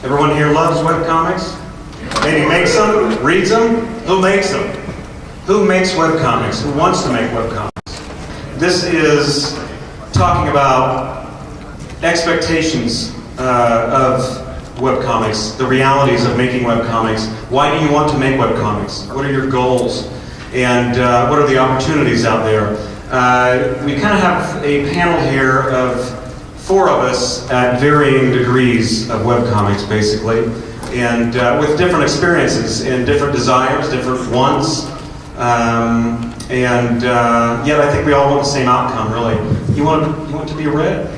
Everyone here loves webcomics? Maybe makes them, reads them? Who makes them? Who makes webcomics? Who wants to make webcomics? This is talking about expectations of webcomics, the realities of making webcomics. Why do you want to make webcomics? What are your goals? And what are the opportunities out there? We kind of have a panel here of 4 of us at varying degrees of webcomics, basically, and with different experiences and different desires, different wants, and yet I think we all want the same outcome, really. You want to be read.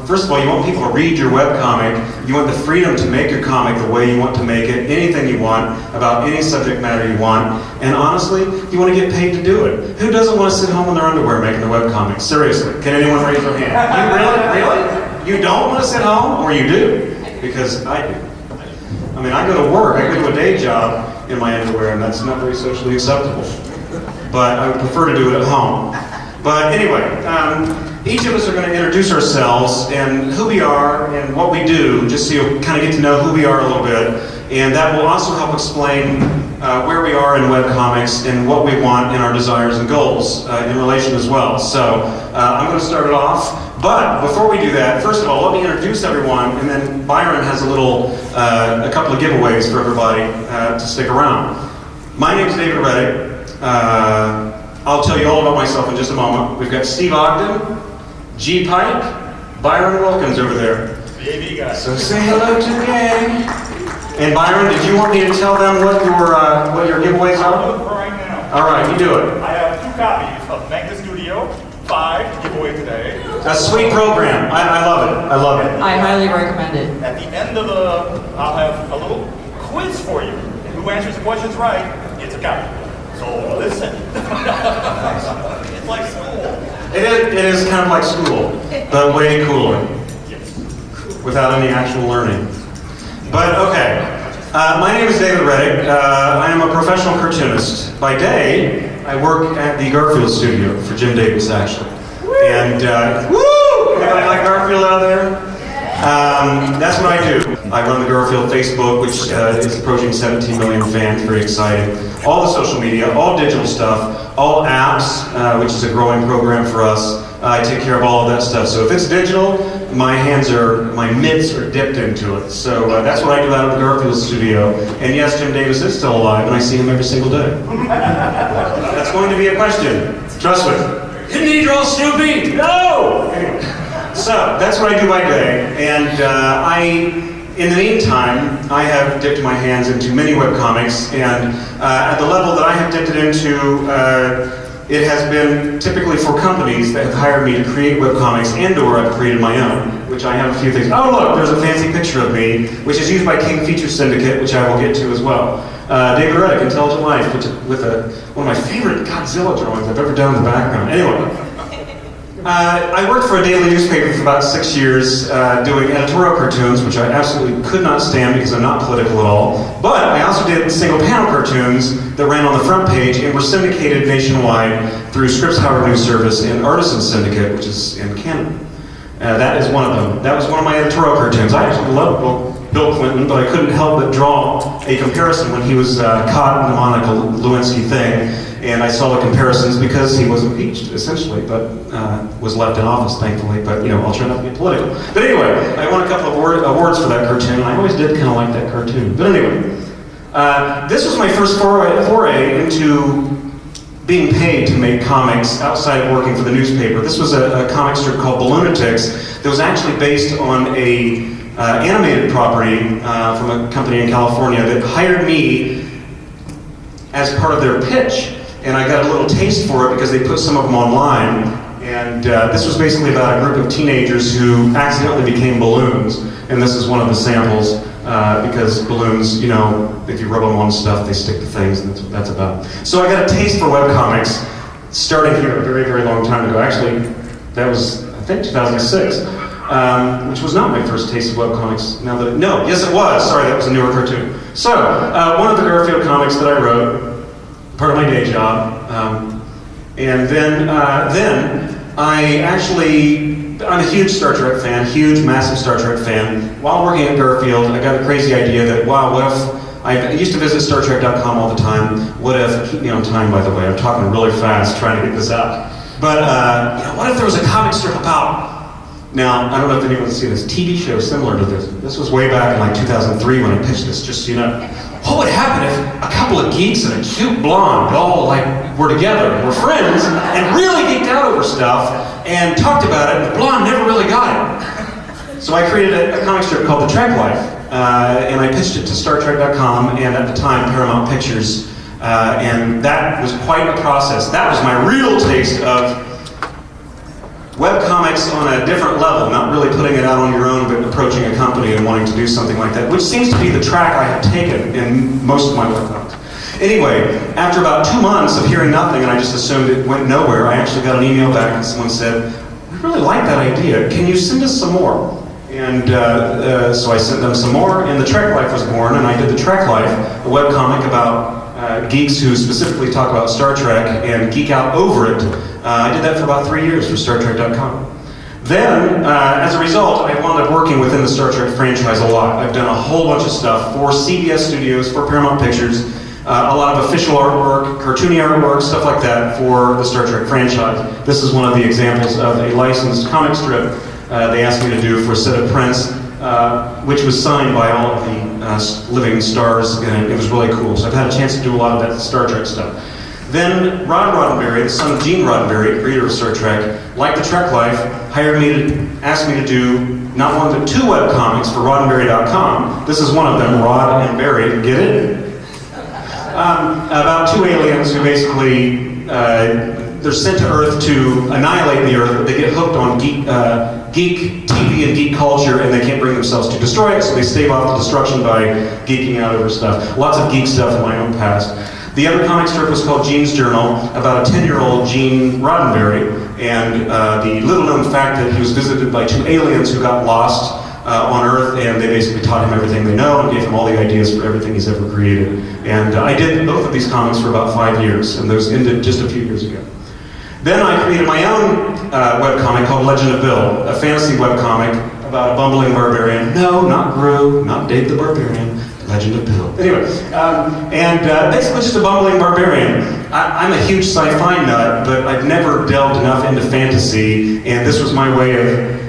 First of all, you want people to read your webcomic. You want the freedom to make your comic the way you want to make it, anything you want, about any subject matter you want, and honestly, you want to get paid to do it. Who doesn't want to sit home in their underwear making a webcomic? Seriously, can anyone raise their hand? You really? You don't want to sit home, or you do? Because I do. I mean, I go to work, I go to a day job in my underwear, and that's not very socially acceptable. But I would prefer to do it at home. But anyway, each of us are going to introduce ourselves and who we are and what we do, just so you'll kind of get to know who we are a little bit. And that will also help explain where we are in webcomics and what we want in our desires and goals in relation as well. So I'm going to start it off. But before we do that, first of all, let me introduce everyone, and then Byron has a couple of giveaways for everybody to stick around. My name is David Reddick. I'll tell you all about myself in just a moment. We've got Steve Ogden, G. Pike, Byron Wilkins over there. Baby guys. So say hello to the gang. And Byron, did you want me to tell them what your giveaways are? I'll do it right now. All right, you do it. I have 2 copies of Thank the Studio, 5 to give away today. A sweet program. I love it. I love it. I highly recommend it. At the end of I'll have a little quiz for you. And who answers the questions right gets a copy. So listen. It's like school. It is kind of like school, but way cooler, Yes. without any actual learning. But okay, my name is David Reddick. I am a professional cartoonist. By day, I work at the Garfield studio for Jim Davis, actually. And woo! Anybody like Garfield out there? That's what I do. I run the Garfield Facebook, which is approaching 17 million fans, very exciting. All the social media, all digital stuff, all apps, which is a growing program for us. I take care of all of that stuff. So if it's digital, my mitts are dipped into it. So that's what I do out of the Garfield studio. And yes, Jim Davis is still alive, and I see him every single day. That's going to be a question. Trust me. Didn't he draw Snoopy? No! Anyway. So, that's what I do by day, and in the meantime, I have dipped my hands into many webcomics, and at the level that I have dipped it into, it has been typically for companies that have hired me to create webcomics, and/or I've created my own, which I have a few things. Oh look, there's a fancy picture of me, which is used by King Feature Syndicate, which I will get to as well. David Reddick, Intelligent Life, with one of my favorite Godzilla drawings I've ever done in the background. Anyway. I worked for a daily newspaper for about 6 years doing editorial cartoons, which I absolutely could not stand because I'm not political at all. But I also did single panel cartoons that ran on the front page and were syndicated nationwide through Scripps Howard News Service and Artisan Syndicate, which is in Canada. That is one of them. That was one of my editorial cartoons. I actually loved Bill Clinton, but I couldn't help but draw a comparison when he was caught in the Monica Lewinsky thing. And I saw the comparisons because he was impeached, essentially, but was left in office, thankfully. But, I'll try not to get political. But anyway, I won a couple of awards for that cartoon. I always did kind of like that cartoon. But anyway, this was my first foray into being paid to make comics outside of working for the newspaper. This was a comic strip called Balloonatics that was actually based on a animated property from a company in California that hired me as part of their pitch. And I got a little taste for it because they put some of them online. And this was basically about a group of teenagers who accidentally became balloons. And this is one of the samples because balloons, if you rub them on stuff, they stick to things, and that's what that's about. So I got a taste for webcomics starting here a very, very long time ago. Actually, that was, I think, 2006, which was not my first taste of webcomics. Yes it was. Sorry, that was a newer cartoon. So, one of the Garfield comics that I wrote, part of my day job, and then I actually I'm a huge Star Trek fan, huge, massive Star Trek fan. While working at Garfield, I got a crazy idea that, wow, what if, I used to visit StarTrek.com all the time. What if, keep me on time by the way, I'm talking really fast trying to get this out. But, what if there was a comic strip about, now, I don't know if anyone's seen this TV show similar to this. This was way back in like 2003 when I pitched this, just so you know. What would happen if a couple of geeks and a cute blonde all like were together, were friends, and really geeked out over stuff, and talked about it, and the blonde never really got it. So I created a comic strip called The Trek Life, and I pitched it to StarTrek.com, and at the time, Paramount Pictures, and that was quite a process. That was my real taste of webcomics on a different level, not really putting it out on your own, but approaching a company and wanting to do something like that, which seems to be the track I have taken in most of my webcomics. Anyway, after about 2 months of hearing nothing, and I just assumed it went nowhere, I actually got an email back and someone said, "We really like that idea. Can you send us some more?" And so I sent them some more, and The Trek Life was born, and I did The Trek Life, a webcomic about geeks who specifically talk about Star Trek and geek out over it. I did that for about 3 years for StarTrek.com. Then, as a result, I wound up working within the Star Trek franchise a lot. I've done a whole bunch of stuff for CBS Studios, for Paramount Pictures, a lot of official artwork, cartoony artwork, stuff like that for the Star Trek franchise. This is one of the examples of a licensed comic strip they asked me to do for a set of prints, which was signed by all of the living stars, and it was really cool. So I've had a chance to do a lot of that Star Trek stuff. Then Rod Roddenberry, the son of Gene Roddenberry, creator of Star Trek, like The Trek Life, asked me to do not one but 2 webcomics for Roddenberry.com. This is one of them, Rod and Barry, get it? About 2 aliens who basically, they're sent to Earth to annihilate the Earth, but they get hooked on geek TV and geek culture, and they can't bring themselves to destroy it, so they stave off the destruction by geeking out over stuff. Lots of geek stuff in my own past. The other comic strip was called Gene's Journal, about a 10-year-old Gene Roddenberry, and the little-known fact that he was visited by 2 aliens who got lost on Earth, and they basically taught him everything they know and gave him all the ideas for everything he's ever created. And I did both of these comics for about 5 years, and those ended just a few years ago. Then I created my own webcomic called Legend of Bill, a fantasy webcomic about a bumbling barbarian. No, not Gru, not Dave the Barbarian, Legend of Bill. Anyway, basically just a bumbling barbarian. I'm a huge sci-fi nut, but I've never delved enough into fantasy, and this was my way of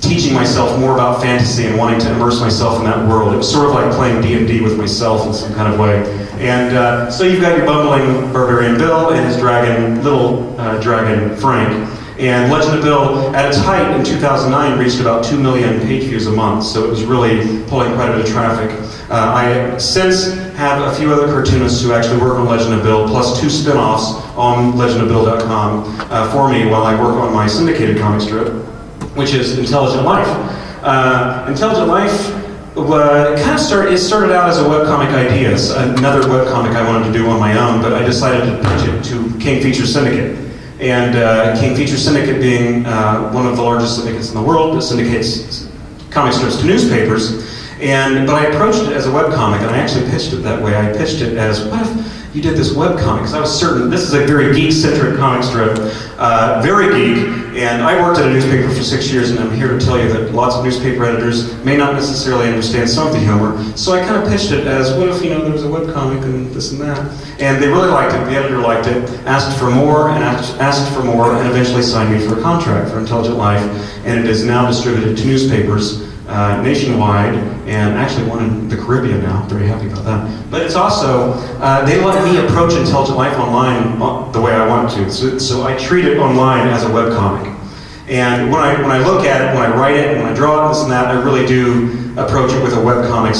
teaching myself more about fantasy and wanting to immerse myself in that world. It was sort of like playing D&D with myself in some kind of way. And so you've got your bumbling barbarian Bill and his dragon, little dragon Frank. And Legend of Bill, at its height in 2009, reached about 2 million page views a month, so it was really pulling quite a bit of traffic. I since have a few other cartoonists who actually work on Legend of Bill, plus 2 spin-offs on legendofbill.com for me while I work on my syndicated comic strip, which is Intelligent Life. Intelligent Life it started out as a webcomic idea. It's another webcomic I wanted to do on my own, but I decided to pitch it to King Feature Syndicate. And King Feature Syndicate being one of the largest syndicates in the world that syndicates comic strips to newspapers. But I approached it as a webcomic, and I actually pitched it that way. I pitched it as, what if you did this webcomic? Because I was certain this is a very geek-centric comic strip, very geek. And I worked at a newspaper for 6 years, and I'm here to tell you that lots of newspaper editors may not necessarily understand some of the humor. So I kind of pitched it as, what if, there was a webcomic and this and that. And they really liked it, the editor liked it, asked for more, and asked for more, and eventually signed me for a contract for Intelligent Life. And it is now distributed to newspapers nationwide, and actually one in the Caribbean now. Very happy about that. But it's also, they let me approach Intelligent Life online the way I want to. So I treat it online as a webcomic. And when I look at it, when I write it, when I draw it, this and that, I really do approach it with a webcomic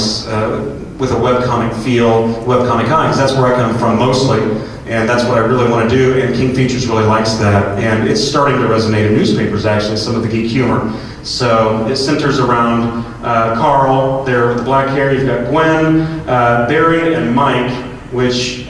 feel, webcomic eye, because that's where I come from mostly. And that's what I really want to do, and King Features really likes that. And it's starting to resonate in newspapers, actually, some of the geek humor. So it centers around Carl, there with the black hair. You've got Gwen, Barry, and Mike, which...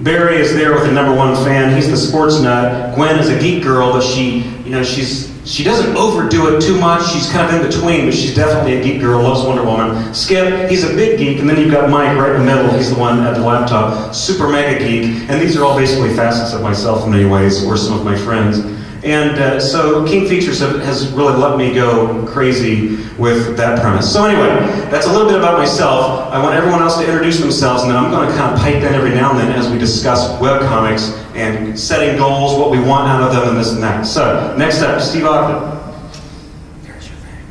Barry is there with the #1 fan. He's the sports nut. Gwen is a geek girl, but she doesn't overdo it too much. She's kind of in between, but she's definitely a geek girl, loves Wonder Woman. Skip, he's a big geek, and then you've got Mike right in the middle. He's the one at the laptop, super mega geek. And these are all basically facets of myself in many ways, or some of my friends. And so King Features has really let me go crazy with that premise. So anyway, that's a little bit about myself. I want everyone else to introduce themselves, and then I'm going to kind of pipe in every now and then as we discuss webcomics and setting goals, what we want out of them, and this and that. So, next up, Steve Ogden.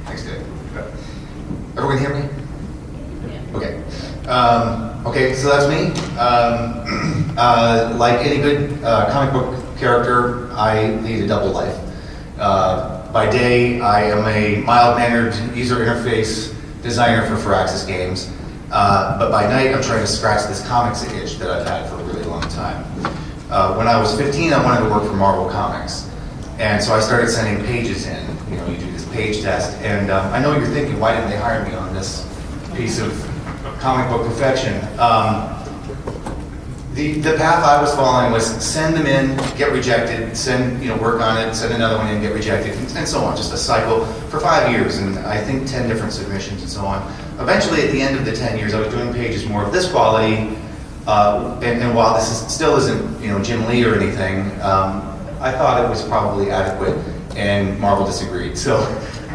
Thanks, Dave. Everyone hear me? Okay. Okay, so that's me. Like any good comic book character, I lead a double life. By day, I am a mild-mannered user interface designer for Firaxis games. But by night, I'm trying to scratch this comics itch that I've had for a really long time. When I was 15, I wanted to work for Marvel Comics. And so I started sending pages in. You know, you do this page test. And I know you're thinking, why didn't they hire me on this piece of comic book perfection? The path I was following was send them in, get rejected, send, work on it, send another one in, get rejected, and so on. Just a cycle for 5 years, and I think 10 different submissions and so on. Eventually, at the end of the 10 years, I was doing pages more of this quality, and while this still isn't, Jim Lee or anything, I thought it was probably adequate, and Marvel disagreed. So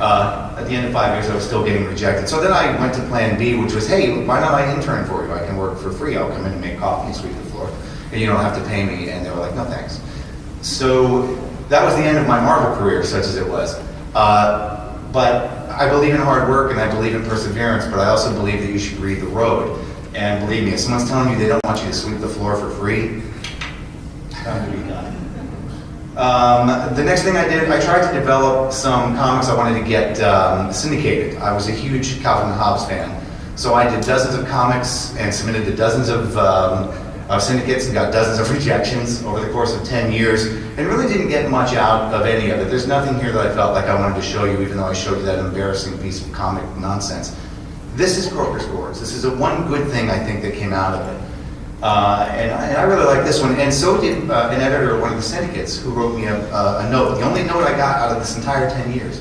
at the end of 5 years, I was still getting rejected. So then I went to plan B, which was, hey, why not I intern for you? I can work for free. I'll come in and make coffee and sweep the floor, and you don't have to pay me. And they were like, no, thanks. So that was the end of my Marvel career, such as it was. But I believe in hard work, and I believe in perseverance, but I also believe that you should read the road. And believe me, if someone's telling you they don't want you to sweep the floor for free, time to be done. The next thing I did, I tried to develop some comics I wanted to get syndicated. I was a huge Calvin and Hobbes fan, so I did dozens of comics and submitted to dozens of syndicates and got dozens of rejections over the course of 10 years, and really didn't get much out of any of it. There's nothing here that I felt like I wanted to show you, even though I showed you that embarrassing piece of comic nonsense. This is Croker's Gourds. This is the one good thing I think that came out of it. And I really like this one, and so did an editor of one of the syndicates who wrote me a note, the only note I got out of this entire 10 years,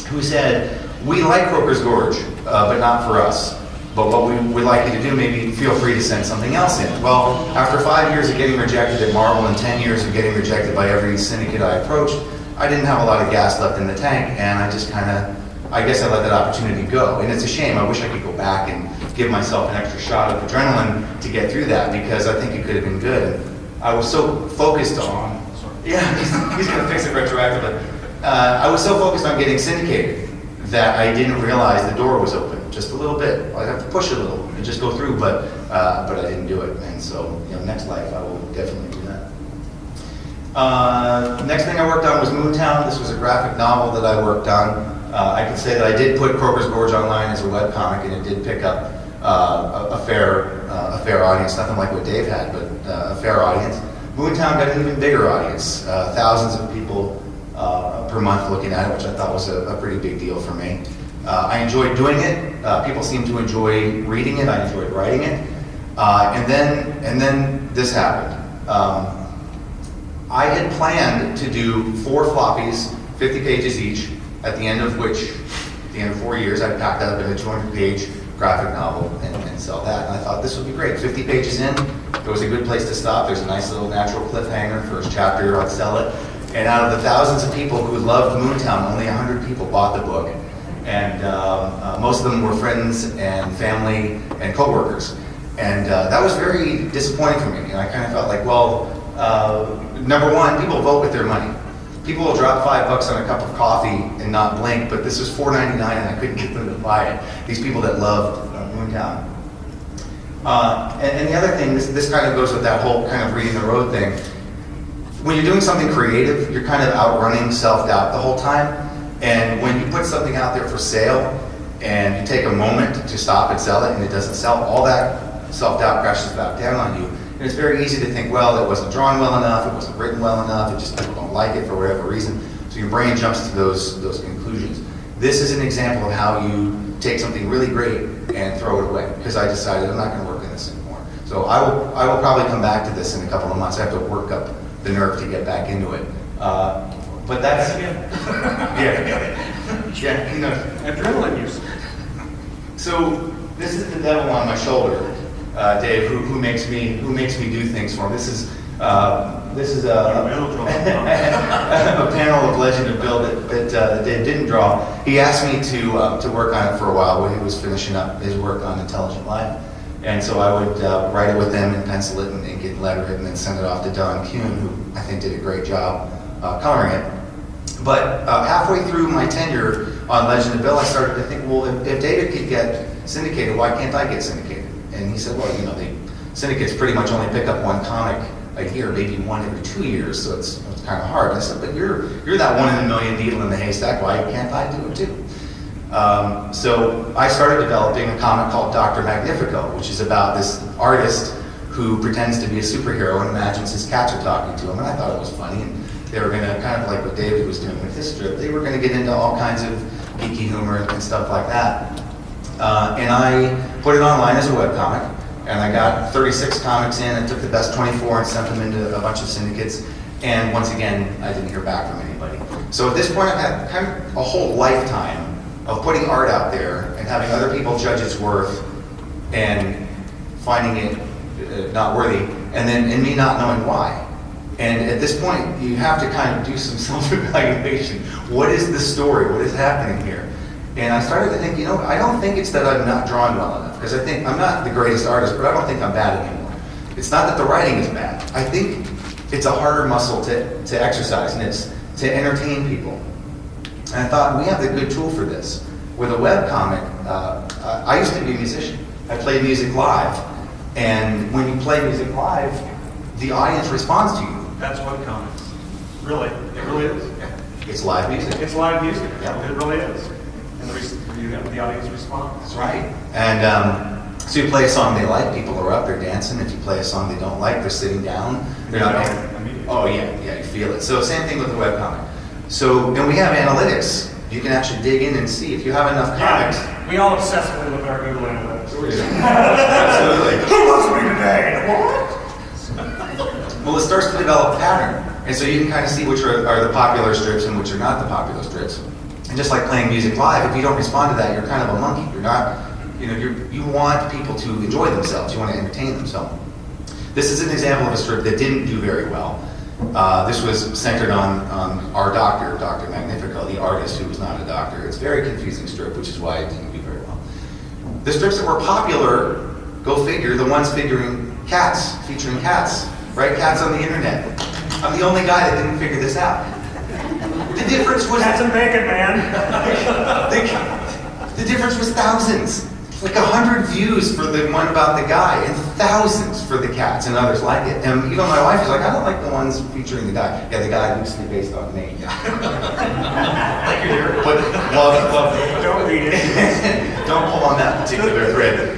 who said, we like Croker's Gorge, but not for us. But what we would like you to do, maybe feel free to send something else in. Well, after 5 years of getting rejected at Marvel and 10 years of getting rejected by every syndicate I approached, I didn't have a lot of gas left in the tank, and I just I guess I let that opportunity go. And it's a shame. I wish I could go back and give myself an extra shot of adrenaline to get through that, because I think it could have been good. I was so focused on, he's going to fix it retroactively. I was so focused on getting syndicated that I didn't realize the door was open just a little bit. I'd have to push a little and just go through, but I didn't do it. And so, next life I will definitely do that. Next thing I worked on was Moontown. This was a graphic novel that I worked on. I can say that I did put Croker's Gorge online as a webcomic, and it did pick up a fair audience. Nothing like what Dave had, but a fair audience. Moontown got an even bigger audience. Thousands of people per month looking at it, which I thought was a pretty big deal for me. I enjoyed doing it. People seemed to enjoy reading it. I enjoyed writing it. And then this happened. I had planned to do 4 floppies, 50 pages each, at the end of 4 years, I'd pack that up in a 200-page graphic novel and sell that. And I thought this would be great. 50 pages in, it was a good place to stop. There's a nice little natural cliffhanger. First chapter, I'd sell it. And out of the thousands of people who loved Moontown, only 100 people bought the book. And most of them were friends and family and coworkers. And that was very disappointing for me. And I kind of felt like, well, number one, people vote with their money. People will drop $5 on a cup of coffee and not blink, but this was $4.99 and I couldn't get them to buy it. These people that loved Moontown. And the other thing, this kind of goes with that whole kind of reading the road thing. When you're doing something creative, you're kind of outrunning self-doubt the whole time. And when you put something out there for sale and you take a moment to stop and sell it and it doesn't sell, all that self-doubt crashes back down on you. And it's very easy to think, well, it wasn't drawn well enough, it wasn't written well enough, it just people don't like it for whatever reason. So your brain jumps to those conclusions. This is an example of how you take something really great and throw it away, because I decided I'm not going to work in this anymore. So I will probably come back to this in a couple of months. I have to work up the nerve to get back into it. But that's yeah, you know, Adrenaline use. So this is the devil on my shoulder, Dave, who makes me do things for him. This is This is a panel of Legend of Bill that Dave didn't draw. He asked me to work on it for a while when he was finishing up his work on Intelligent Life. And so I would write it with them and pencil it and get letter it and then send it off to Don Kuhn, who I think did a great job coloring it. But halfway through my tenure on Legend of Bill, I started to think, well, if David could get syndicated, why can't I get syndicated? And he said, well, you know, the syndicates pretty much only pick up one comic a year, maybe one every 2 years, so it's kind of hard. And I said, but you're that 1 in a million needle in the haystack, why can't I do it too? So I started developing a comic called Dr. Magnifico, which is about this artist who pretends to be a superhero and imagines his cats are talking to him, and I thought it was funny. And they were going to, kind of like what David was doing with his strip, they were going to get into all kinds of geeky humor and stuff like that. And I put it online as a webcomic, and I got 36 comics in, and took the best 24 and sent them into a bunch of syndicates, and once again, I didn't hear back from anybody. So at this point, I've had kind of a whole lifetime of putting art out there and having other people judge its worth and finding it not worthy, and then me not knowing why. And at this point, you have to kind of do some self-evaluation. What is the story? What is happening here? And I started to think, you know, I don't think it's that I'm not drawing well enough, because I think I'm not the greatest artist, but I don't think I'm bad anymore. It's not that the writing is bad. I think it's a harder muscle to exercise, and it's to entertain people. And I thought, we have the good tool for this. With a webcomic, I used to be a musician. I played music live. And when you play music live, the audience responds to you. That's webcomics. Really, it really is. Yeah. It's live music. It's live music. Yeah. It really is. And the audience responds. That's right. And so you play a song they like, people are up, they're dancing. If you play a song they don't like, they're sitting down. They're not. Oh yeah, you feel it. So same thing with the webcomic. So, and we have analytics. You can actually dig in and see if you have enough comics. Yeah, we all obsessively look at our Google Analytics. Absolutely. Who loves me today? What? Well, it starts to develop a pattern. And so you can kind of see which are the popular strips and which are not the popular strips. And just like playing music live, if you don't respond to that, you're kind of a monkey. You're not, you know, you want people to enjoy themselves. You want to entertain themselves. This is an example of a strip that didn't do very well. This was centered on our doctor, Dr. Magnifico, the artist who was not a doctor. It's a very confusing strip, which is why it didn't do very well. The strips that were popular, go figure, the ones featuring cats, right? Cats on the internet. I'm the only guy that didn't figure this out. The difference was... Cats and bacon, man. the difference was thousands. Like 100 views for the one about the guy, and thousands for the cats, and others like it. And even my wife is like, I don't like the ones featuring the guy. Yeah, the guy loosely based on me. Yeah. Like you hear. But love. Don't read it. Don't pull on that particular thread.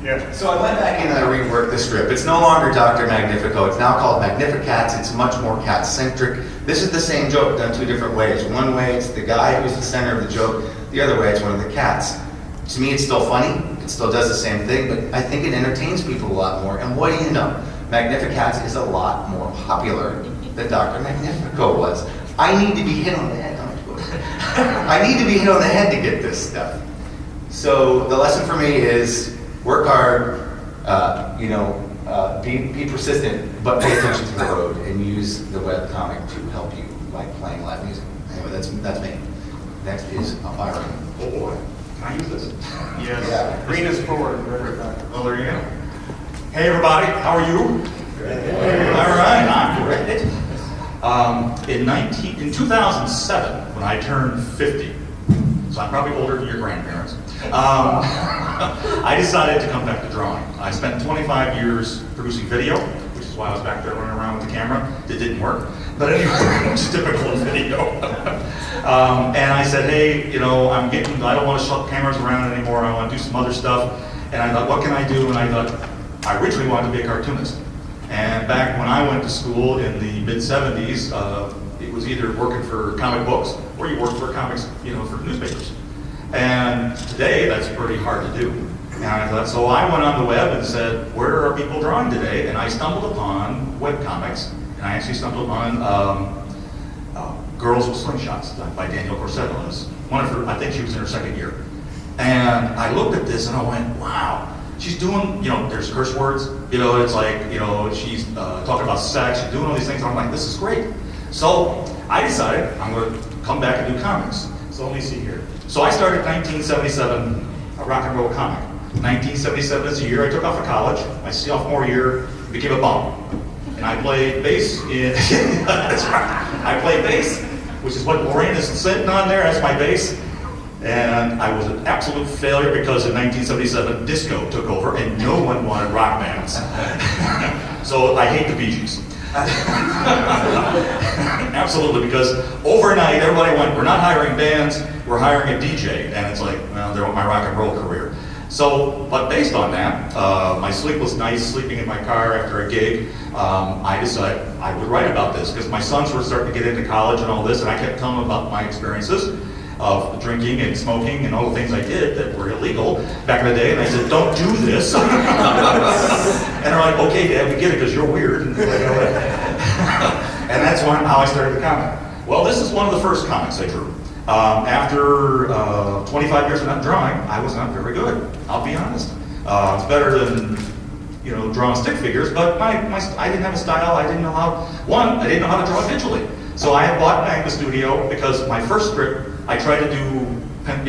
Yeah. So I went back in and I reworked the strip. It's no longer Dr. Magnifico. It's now called Magnificats. It's much more cat-centric. This is the same joke done 2 different ways. One way, it's the guy who's the center of the joke. The other way, it's one of the cats. To me, it's still funny. It still does the same thing, but I think it entertains people a lot more. And what do you know? Magnificats is a lot more popular than Dr. Magnifico was. I need to be hit on the head. I need to be hit on the head to get this stuff. So the lesson for me is work hard, be persistent, but pay attention to the road and use the webcomic to help you, like playing live music. Anyway, that's me. Next is Byron. Oh boy. Can I use this? Yes. Yeah. Green is forward. Well, there you go. Hey, everybody. How are you? Good. All right. I'm great. In 2007, when I turned 50, so I'm probably older than your grandparents, I decided to come back to drawing. I spent 25 years producing video, which is why I was back there running around with the camera. It didn't work. But anyway, it's typical video. And I said, hey, I don't want to shut cameras around anymore. I want to do some other stuff. And I thought, what can I do? And I thought, I originally wanted to be a cartoonist. And back when I went to school in the mid-70s, it was either working for comic books or you worked for comics, for newspapers. And today, that's pretty hard to do. And I thought, so I went on the web and said, where are people drawing today? And I stumbled upon webcomics. And I actually stumbled upon Girls with Slingshots by Danielle Corsetto. I think she was in her second year. And I looked at this and I went, wow, she's doing, there's curse words, it's like, she's talking about sex, she's doing all these things, and I'm like, this is great. So I decided I'm going to come back and do comics. So let me see here. So I started 1977, a rock and roll comic. 1977 is the year I took off of college. My sophomore year, became a bum. And I played bass in, that's right. I played bass, which is what Lorraine is sitting on there as my bass. And I was an absolute failure because in 1977, disco took over and no one wanted rock bands. So I hate the Bee Gees. Absolutely, because overnight everybody went, we're not hiring bands, we're hiring a DJ. And it's like, well, they're my rock and roll career. So, but based on that, my sleep was nice, sleeping in my car after a gig. I decided I would write about this because my sons were starting to get into college and all this, and I kept telling them about my experiences of drinking and smoking and all the things I did that were illegal back in the day. And I said, don't do this. And they're like, okay, Dad, we get it because you're weird. And that's how I started the comic. Well, this is one of the first comics I drew. After 25 years of not drawing, I was not very good. I'll be honest. It's better than drawing stick figures, but I didn't have a style. I didn't know how. I didn't know how to draw visually. So I had bought Magna Studio because my first script I tried to do. Sketch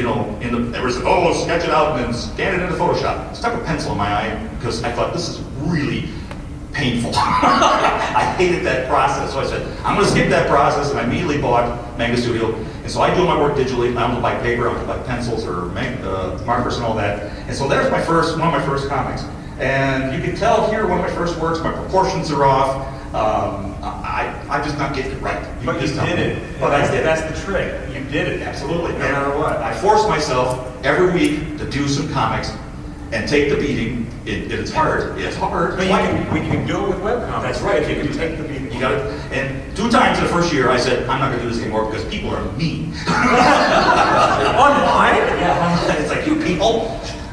it out and then scan it into Photoshop. Stuck a pencil in my eye because I thought this is really painful. I hated that process. So I said, I'm going to skip that process, and I immediately bought Magna Studio. And so I do my work digitally. I don't buy paper, I don't buy pencils or markers and all that. And so there's one of my first comics. And you can tell here one of my first works, my proportions are off. I'm just not getting it right. But you did it. But That's the trick. You did it, absolutely. No matter what. I forced myself every week to do some comics and take the beating. It's hard. It's hard. But we can do it with webcomics. That's right. You can take the beating. You got it. And 2 times in the first year, I said, I'm not going to do this anymore because people are mean. Online? Yeah. It's like, you people,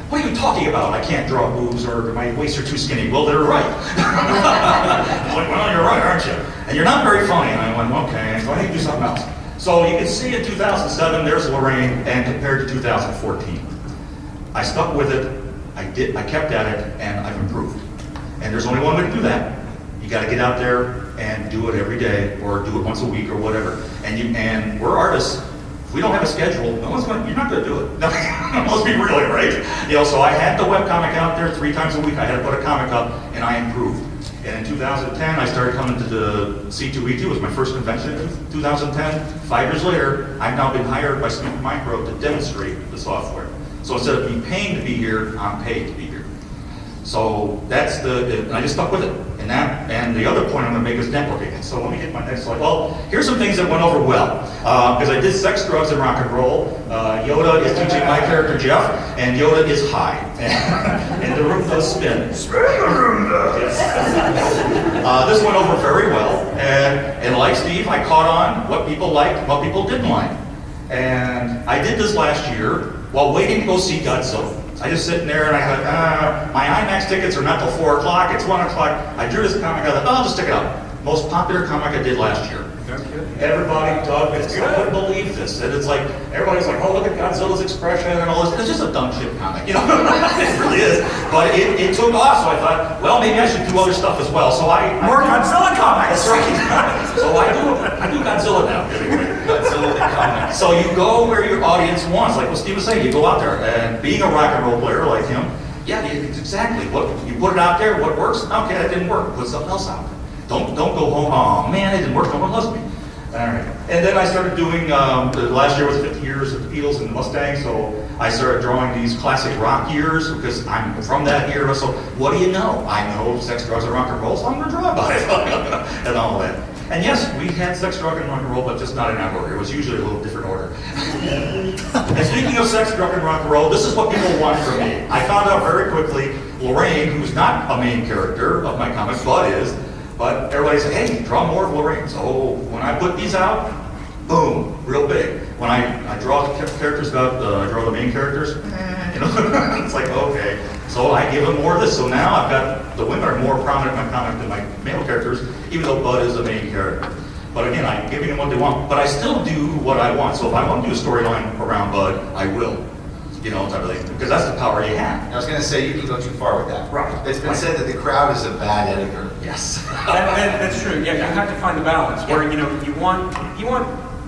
what are you talking about? I can't draw boobs or my waists are too skinny. Well, they're right. I'm like, well, you're right, aren't you? And you're not very funny. And I went, okay, so I need to do something else. So you can see in 2007, there's Lorraine, and compared to 2014. I stuck with it. I kept at it, and I've improved. And there's only one way to do that. You got to get out there and do it every day, or do it once a week, or whatever. And we're artists. If we don't have a schedule, you're not going to do it. Let's be really, right? So I had the webcomic out there 3 times a week. I had to put a comic up, and I improved. And in 2010, I started coming to the C2E2. It was my first convention in 2010. 5 years later, I've now been hired by Smith Micro to demonstrate the software. So instead of me paying to be here, I'm paid to be here. So that's and I just stuck with it. And the other point I'm going to make is networking. So let me get my next slide. Well, here's some things that went over well. Because I did sex, drugs, and rock and roll. Yoda is teaching my character Jeff, and Yoda is high. And the room does spin. Spin the room does. This went over very well. And like Steve, I caught on what people liked, what people didn't like. And I did this last year while waiting to go see Godzilla. I just sitting there and I thought, my IMAX tickets are not till 4 o'clock, it's 1 o'clock. I drew this comic, I thought, I'll just stick it out. Most popular comic I did last year. Everybody dug this. I couldn't believe this. And it's like, everybody's like, oh, look at Godzilla's expression and all this. It's just a dumb shit comic, It really is. But it took off, so I thought, well, maybe I should do other stuff as well. So More Godzilla comics! That's right. So I do Godzilla now, anyway. Godzilla comics. So you go where your audience wants. Like what Steve was saying, you go out there. And being a rock and roll player like him, it's exactly. You put it out there, what works? Okay, that didn't work. Put something else out there. Don't go home, oh man, it didn't work, no one loves me. All right. And then I started doing, last year was 50 years of the Beatles and the Mustang, so I started drawing these classic rock years because I'm from that era, so what do you know? I know sex, drugs, and rock and roll, so I'm going to draw about it and all that. And yes, we had sex, drug, and rock and roll, but just not in that order. It was usually a little different order. And speaking of sex, drug, and rock and roll, this is what people want from me. I found out very quickly, Lorraine, who's not a main character of my comics, but everybody said, hey, draw more of Lorraine. So when I put these out, boom, real big. When I draw the characters I draw the main characters, it's like, okay. So I give them more of this. So now I've got, the women are more prominent in my comic than my male characters, even though Bud is the main character. But again, I'm giving them what they want. But I still do what I want. So if I want to do a storyline around Bud, I will. you know, type of thing, because that's the power you have. I was going to say, you can go too far with that. Right. It's been said that the crowd is a bad editor. Yes. That's true. Yeah, you have to find the balance where you want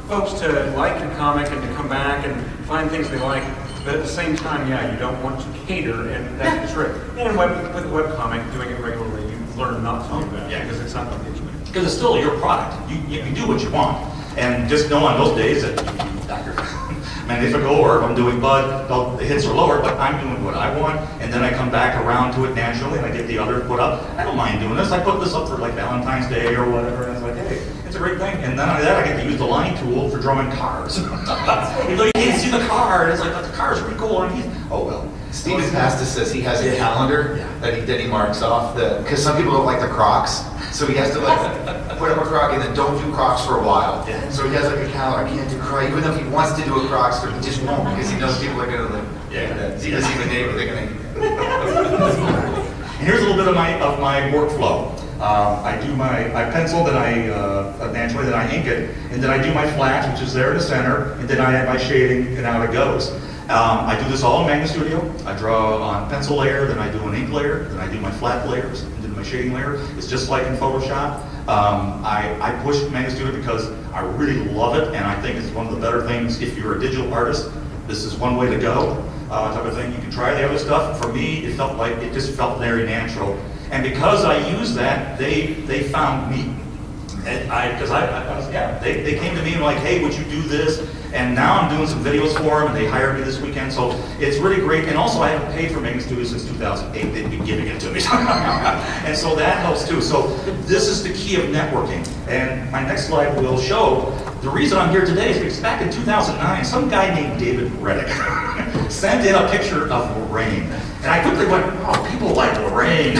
folks to like your comic and to come back and find things they like, but at the same time, you don't want to cater, and that's true. And with a webcomic, doing it regularly, you learn not to do that because it's not what you do. Because it's still your product. You can do what you want. And just know on those days that Dr. Magnifico or if I'm doing Bud, the hits are lower, but I'm doing what I want, and then I come back around to it naturally, and I get the other put up. I don't mind doing this. I put this up for like Valentine's Day or whatever, and it's like, hey, it's a great thing. And then after that, I get to use the line tool for drawing cars. Even though you can't see the car, it's like, the car's pretty cool underneath. Oh, well. Steven Pasta says he has a calendar that he marks off, because some people don't like the Crocs, so he has to like put up a Croc and then don't do Crocs for a while. Yeah. So he has like a calendar, I can't do Crocs, even though he wants to do a Crocs, but he just won't, because he knows people are going to like, he doesn't even name it, they're going to... And here's a little bit of my workflow. I pencil, then naturally, then I ink it, and then I do my flats, which is there in the center, and then I add my shading, and out it goes. I do this all in Magna Studio. I draw on pencil layer, then I do an ink layer, then I do my flat layers, and then my shading layer. It's just like in Photoshop. I push Magna Studio because I really love it, and I think it's one of the better things if you're a digital artist. This is one way to go, type of thing. You can try the other stuff. For me, it just felt very natural. And because I use that, they found me. And they came to me and were like, hey, would you do this? And now I'm doing some videos for them, and they hired me this weekend, so it's really great. And also, I haven't paid for Magna Studio since 2008. They've been giving it to me. And so that helps too. So this is the key of networking. And my next slide will show the reason I'm here today is because back in 2009, some guy named David Reddick sent in a picture of Lorraine. And I quickly went, oh, people like Lorraine.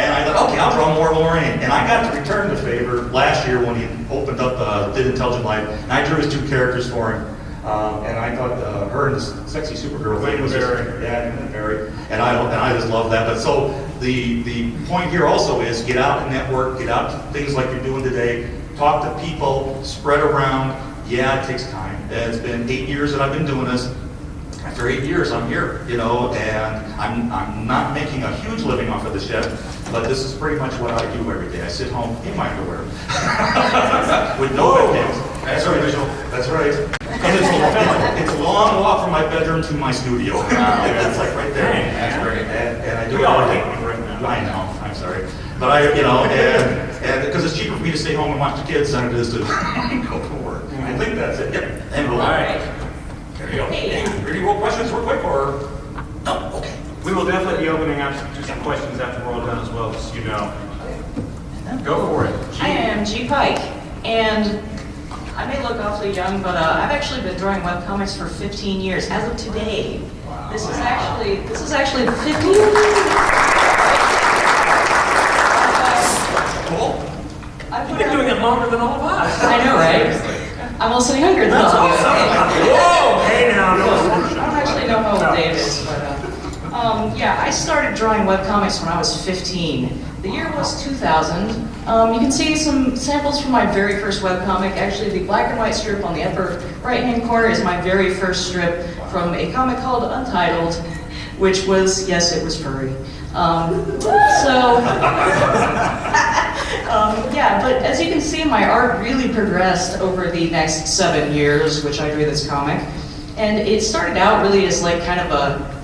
And I thought, okay, I'll draw more of Lorraine. And I got to return the favor last year when he opened up, did Intelligent Life, and I drew his two characters for him. And I thought her and this sexy Supergirl thing was Barry. And I just love that. But so the point here also is get out and network, get out to things like you're doing today, talk to people, spread around. Yeah, it takes time. It's been 8 years that I've been doing this. After 8 years, I'm here, and I'm not making a huge living off of this yet, but this is pretty much what I do every day. I sit home in my underwear with no webcams. That's right, visual. That's right. And it's a long walk from my bedroom to my studio. It's like right there. That's great. And I do it all day. I know. I'm sorry, but and because it's cheaper for me to stay home and watch the kids than it is to go to work. I think that's it. Yep. And all right. There you go. Any more questions real quick, or? No, okay. We will definitely be opening up to some questions after we're all done as well, just so you know. Go for it. I am G. Pike, and I may look awfully young, but I've actually been drawing webcomics for 15 years. As of today, this is actually the 15th. Cool. You've been doing it longer than all of us. I know, right? I'm also younger than all of you. Whoa! Hey now, I don't actually know how old Dave is, but I started drawing webcomics when I was 15. The year was 2000. You can see some samples from my very first webcomic. Actually, the black and white strip on the upper right-hand corner is my very first strip from a comic called Untitled, which was, yes, it was furry. But as you can see, my art really progressed over the next 7 years, which I drew this comic. And it started out really as like kind of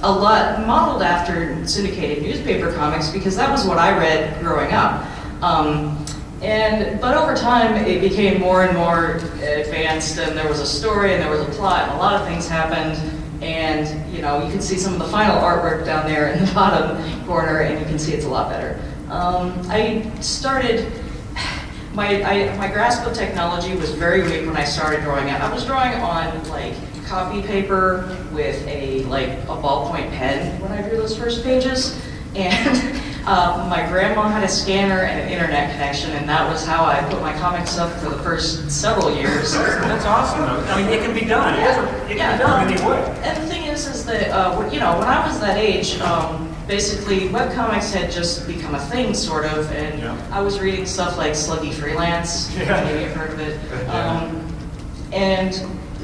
a lot modeled after syndicated newspaper comics, because that was what I read growing up. But over time, it became more and more advanced, and there was a story, and there was a plot, and a lot of things happened. And you can see some of the final artwork down there in the bottom corner, and you can see it's a lot better. I started, my grasp of technology was very weak when I started drawing it. I was drawing on like copy paper with a ballpoint pen when I drew those first pages, and my grandma had a scanner and an internet connection, and that was how I put my comics up for the first several years. That's awesome. I mean, it can be done. It can be done anyway. And the thing is that when I was that age, basically webcomics had just become a thing, sort of, and I was reading stuff like Sluggy Freelance. Maybe you've heard of it. And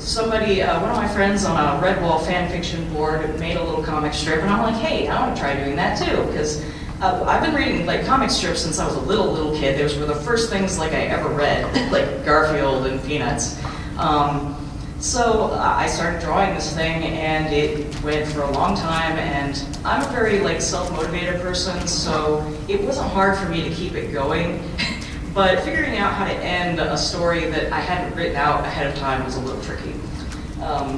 somebody, one of my friends on a Redwall fan fiction board made a little comic strip, and I'm like, hey, I want to try doing that too, because I've been reading like comic strips since I was a little kid. Those were the first things like I ever read, like Garfield and Peanuts. So I started drawing this thing, and it went for a long time, and I'm a very like self-motivated person, so it wasn't hard for me to keep it going. But figuring out how to end a story that I hadn't written out ahead of time was a little tricky.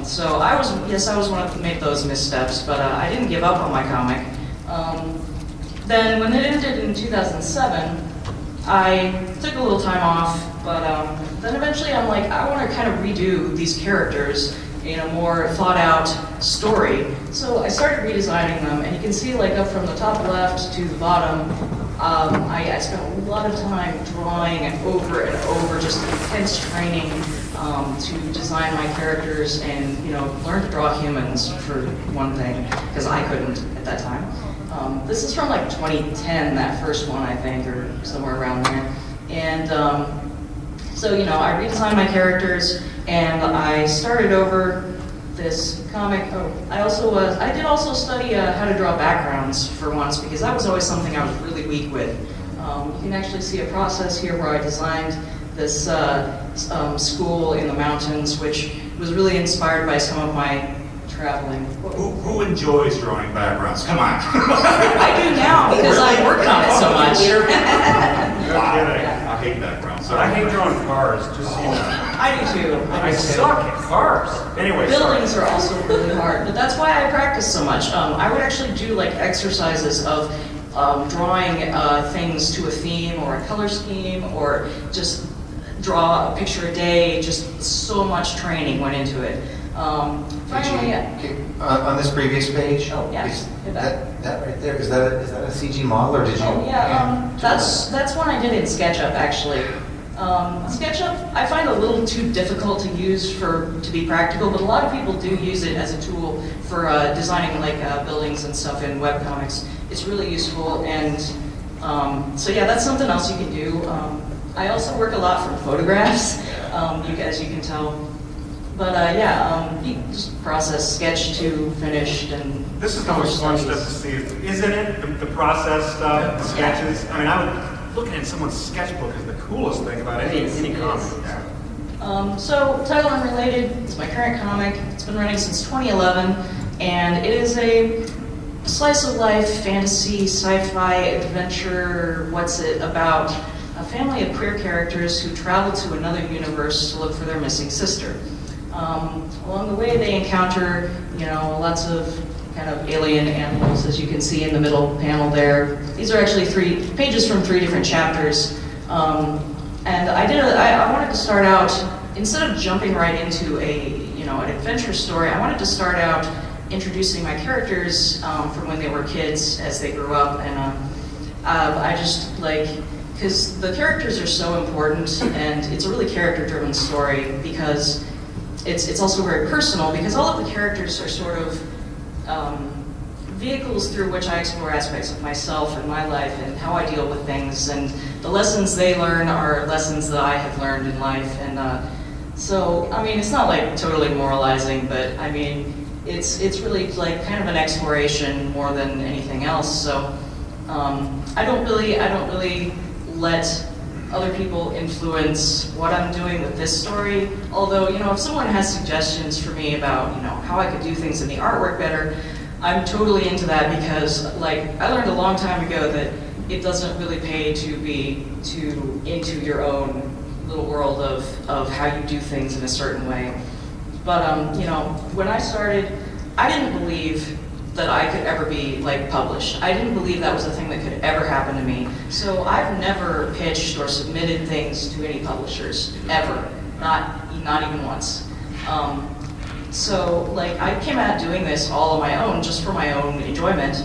So I was one of made those missteps, but I didn't give up on my comic. Then when it ended in 2007, I took a little time off, but then eventually I'm like, I want to kind of redo these characters in a more thought out story. So I started redesigning them, and you can see like up from the top left to the bottom, I spent a lot of time drawing and over, just intense training to design my characters and, you know, learn to draw humans for one thing, because I couldn't at that time. This is from like 2010, that first one, I think, or somewhere around there. And so, you know, I redesigned my characters, and I started over this comic. Oh, I did also study how to draw backgrounds for once, because that was always something I was really weak with. You can actually see a process here where I designed this school in the mountains, which was really inspired by some of my traveling. Who enjoys drawing backgrounds? Come on. I do now, because I work on it so much. Wow. I hate backgrounds. I hate drawing cars, just so you know. I do too. I suck at cars. Anyway, Buildings are also really hard, but that's why I practice so much. I would actually do like exercises of drawing things to a theme or a color scheme, or just draw a picture a day. Just so much training went into it. Finally, on this previous page? Oh, yeah. That right there, is that a CG model, or did you? Oh, yeah, that's one I did in SketchUp, actually. SketchUp, I find a little too difficult to use to be practical, but a lot of people do use it as a tool for designing like buildings and stuff in webcomics. It's really useful, and so yeah, that's something else you can do. I also work a lot from photographs, as you can tell. But you just process sketch to finished, and this is the most fun stuff to see, isn't it? The process stuff, the sketches. I mean, I would looking at someone's sketchbook is the coolest thing about any comic. So, title unrelated, it's my current comic. It's been running since 2011, and it is a slice of life, fantasy, sci-fi, adventure, what's it about? A family of queer characters who travel to another universe to look for their missing sister. Along the way, they encounter, you know, lots of kind of alien animals, as you can see in the middle panel there. These are actually 3 pages from 3 different chapters. And I wanted to start out, instead of jumping right into an adventure story, I wanted to start out introducing my characters from when they were kids as they grew up. And I just like, because the characters are so important, and it's a really character-driven story, because it's also very personal, because all of the characters are sort of vehicles through which I explore aspects of myself and my life and how I deal with things, and the lessons they learn are lessons that I have learned in life. And so, I mean, it's not like totally moralizing, but I mean, it's really like kind of an exploration more than anything else. So I don't really let other people influence what I'm doing with this story. Although, you know, if someone has suggestions for me about, you know, how I could do things in the artwork better, I'm totally into that, because, like, I learned a long time ago that it doesn't really pay to be too into your own little world of how you do things in a certain way. But, you know, when I started, I didn't believe that I could ever be, like, published. I didn't believe that was a thing that could ever happen to me. So I've never pitched or submitted things to any publishers, ever. Not even once. So, like, I came at doing this all on my own, just for my own enjoyment,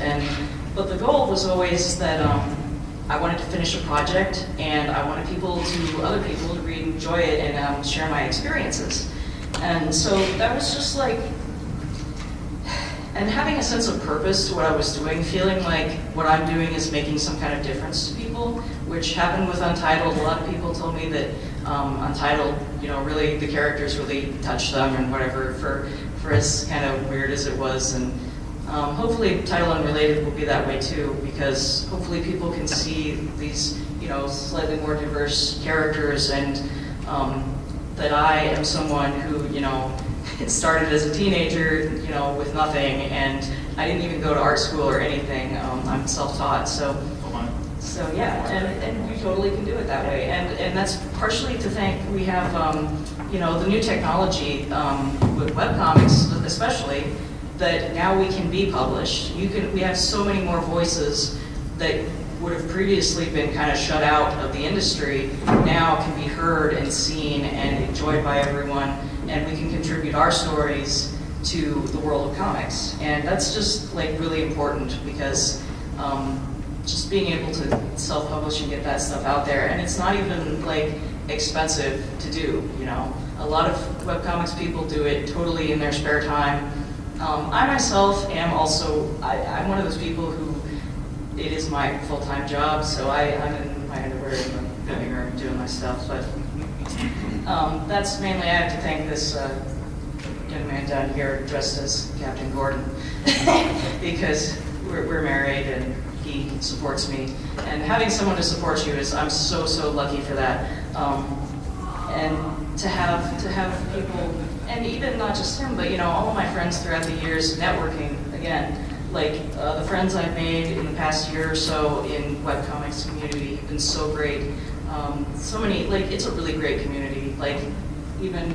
but the goal was always that I wanted to finish a project, and I wanted other people to read and enjoy it and share my experiences. And so that was just like, and having a sense of purpose to what I was doing, feeling like what I'm doing is making some kind of difference to people, which happened with Untitled. A lot of people people told me that Untitled, really the characters really touched them and whatever, for as kind of weird as it was. And hopefully Title Unrelated will be that way too, because hopefully people can see these, slightly more diverse characters, and that I am someone who, started as a teenager, with nothing, and I didn't even go to art school or anything. I'm self-taught, so yeah, and you totally can do it that way, and that's partially to thank. We have, the new technology with webcomics, especially, that now we can be published. We have so many more voices that would have previously been kind of shut out of the industry, now can be heard and seen and enjoyed by everyone, and we can contribute our stories to the world of comics. And that's just like really important, because just being able to self-publish and get that stuff out there, and it's not even like expensive to do, A lot of webcomics people do it totally in their spare time. I myself am also, I'm one of those people who, it is my full-time job, so I'm in my underwear in the living room doing my stuff, but that's mainly, I have to thank this young man down here dressed as Captain Gordon, because we're married and he supports me. And having someone to support you is, I'm so lucky for that. And to have people, and even not just him, but all of my friends throughout the years, networking, again, like the friends I've made in the past year or so in webcomics community have been so great. So many, it's a really great community. Even,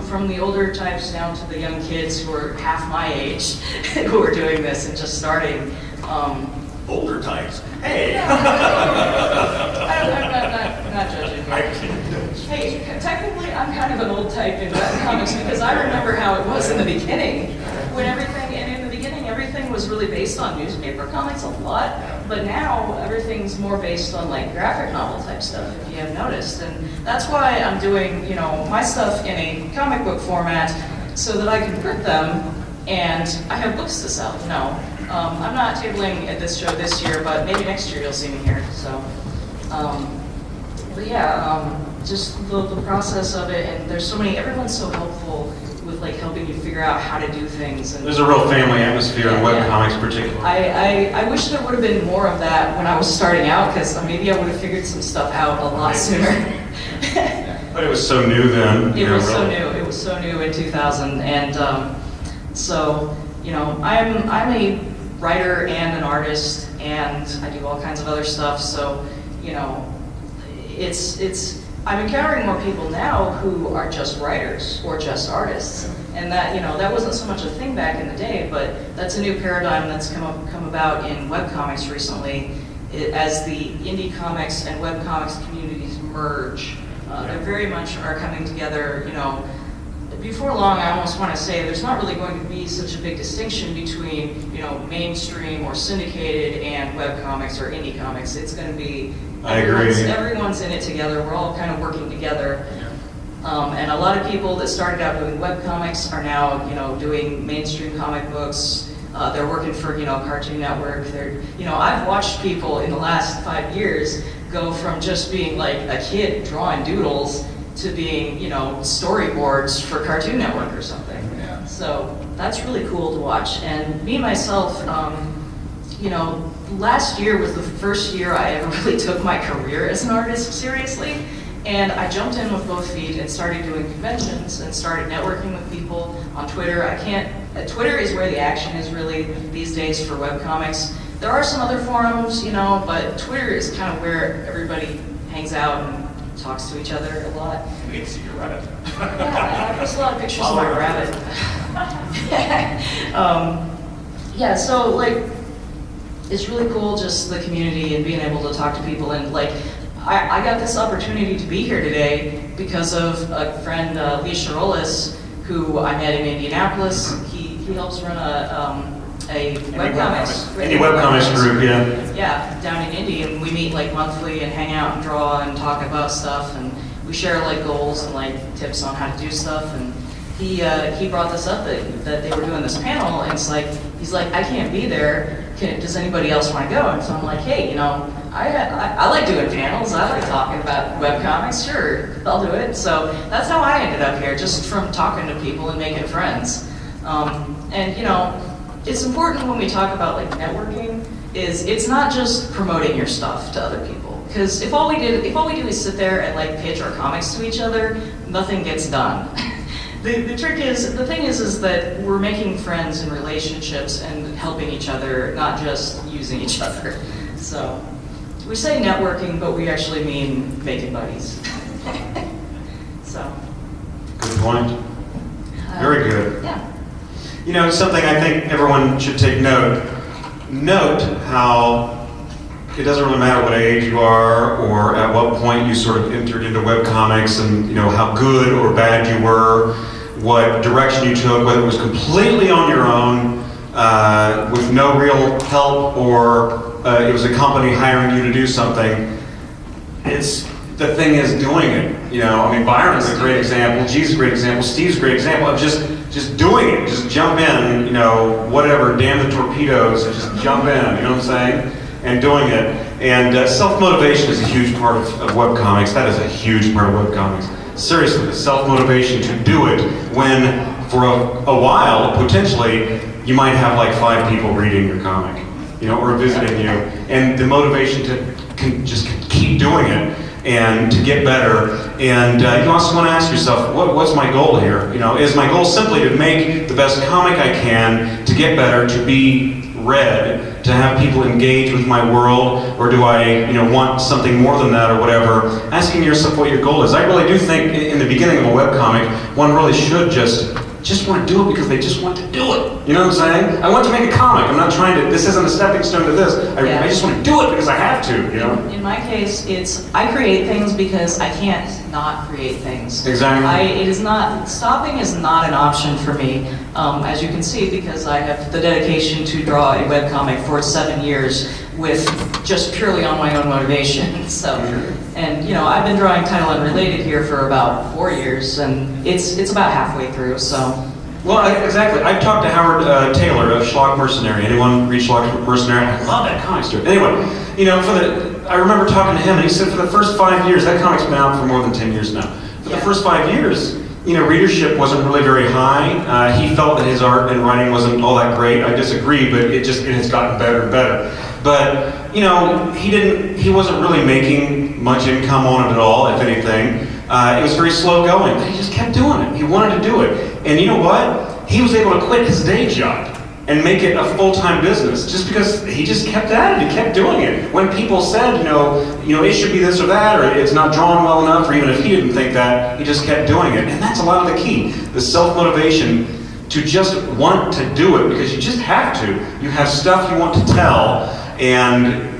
from the older types down to the young kids who are half my age, who are doing this and just starting. Older types. Hey! I'm not judging here. Hey, technically, I'm kind of an old type in webcomics, because I remember how it was in the beginning, when everything was really based on newspaper comics a lot, but now everything's more based on graphic novel type stuff, if you have noticed. And that's why I'm doing, my stuff in a comic book format so that I can print them and I have books to sell. I'm not tabling at this show this year, but maybe next year you'll see me here. So, but yeah, just the process of it, and there's so many, everyone's so helpful with helping you figure out how to do things. And there's a real family atmosphere in webcomics particularly. I wish there would have been more of that when I was starting out, because maybe I would have figured some stuff out a lot sooner. But it was so new then. It was so new in 2000, and so I'm a writer and an artist, and I do all kinds of other stuff. So I'm encountering more people now who are just writers or just artists, and that wasn't so much a thing back in the day, but that's a new paradigm that's come about in webcomics recently, as the indie comics and webcomics communities merge. They very much are coming together. Before long, I almost want to say there's not really going to be such a big distinction between mainstream or syndicated and webcomics or indie comics. It's going to be everyone's in it together. We're all kind of working together. And a lot of people that started out doing webcomics are now doing mainstream comic books. They're working for Cartoon Network. I've watched people in the last 5 years go from just being a kid drawing doodles to being, storyboards for Cartoon Network or something. Yeah. So that's really cool to watch. And me, myself, last year was the first year I ever really took my career as an artist seriously. And I jumped in with both feet and started doing conventions and started networking with people on Twitter. Twitter is where the action is really these days for webcomics. There are some other forums, but Twitter is kind of where everybody hangs out and talks to each other a lot. We get to see your rabbit. Yeah, I post a lot of pictures of my rabbit. Yeah, so it's really cool just the community and being able to talk to people, and I got this opportunity to be here today because of a friend, Lee Sharolis, who I met in Indianapolis. He helps run a webcomics group, yeah. Yeah, down in Indy, and we meet monthly and hang out and draw and talk about stuff, and we share goals and tips on how to do stuff. And he brought this up that they were doing this panel, and he's like, I can't be there. Does anybody else want to go? And so I'm like, hey, I like doing panels. I like talking about webcomics. Sure, I'll do it. So that's how I ended up here, just from talking to people and making friends. And you know, it's important when we talk about like networking. It's not just promoting your stuff to other people. Because if all we do is sit there and like pitch our comics to each other, nothing gets done. The thing is that we're making friends and relationships and helping each other, not just using each other. So we say networking, but we actually mean making buddies. So. Good point. Very good. Yeah. You know, something I think everyone should take note. Note how it doesn't really matter what age you are or at what point you sort of entered into webcomics and, you know, how good or bad you were, what direction you took, whether it was completely on your own, with no real help, or it was a company hiring you to do something. The thing is doing it. You know, I mean, Byron's a great example, G's a great example, Steve's a great example of just doing it. Just jump in, you know, whatever, damn the torpedoes, and just jump in, you know what I'm saying? And doing it. And self-motivation is a huge part of webcomics. That is a huge part of webcomics. Seriously, the self-motivation to do it when, for a while, potentially, you might have like 5 people reading your comic, you know, or visiting you. And the motivation to just keep doing it and to get better. And you also want to ask yourself, what's my goal here? You know, is my goal simply to make the best comic I can, to get better, to be read, to have people engage with my world, or do I, you know, want something more than that or whatever? Asking yourself what your goal is. I really do think in the beginning of a webcomic, one really should just want to do it because they just want to do it. You know what I'm saying? I want to make a comic. I'm not trying to, this isn't a stepping stone to this. I just want to do it because I have to, you know? In my case, I create things because I can't not create things. Exactly. Stopping is not an option for me, as you can see, because I have the dedication to draw a webcomic for 7 years with just purely on my own motivation. So, and you know, I've been drawing title unrelated here for about 4 years, and it's about halfway through, so. Well, exactly. I've talked to Howard Taylor of Schlock Mercenary. Anyone read Schlock Mercenary? I love that comic strip. Anyway, you know, I remember talking to him, and he said for the first 5 years, that comic's been out for more than 10 years now. For the first 5 years, you know, readership wasn't really very high. He felt that his art and writing wasn't all that great. I disagree, but it has gotten better and better. But, you know, he wasn't really making much income on it at all, if anything. It was very slow going, but he just kept doing it. He wanted to do it. And you know what? He was able to quit his day job and make it a full-time business just because he just kept at it. He kept doing it. When people said, you know, it should be this or that, or it's not drawn well enough, or even if he didn't think that, he just kept doing it. And that's a lot of the key, the self-motivation to just want to do it because you just have to. You have stuff you want to tell, and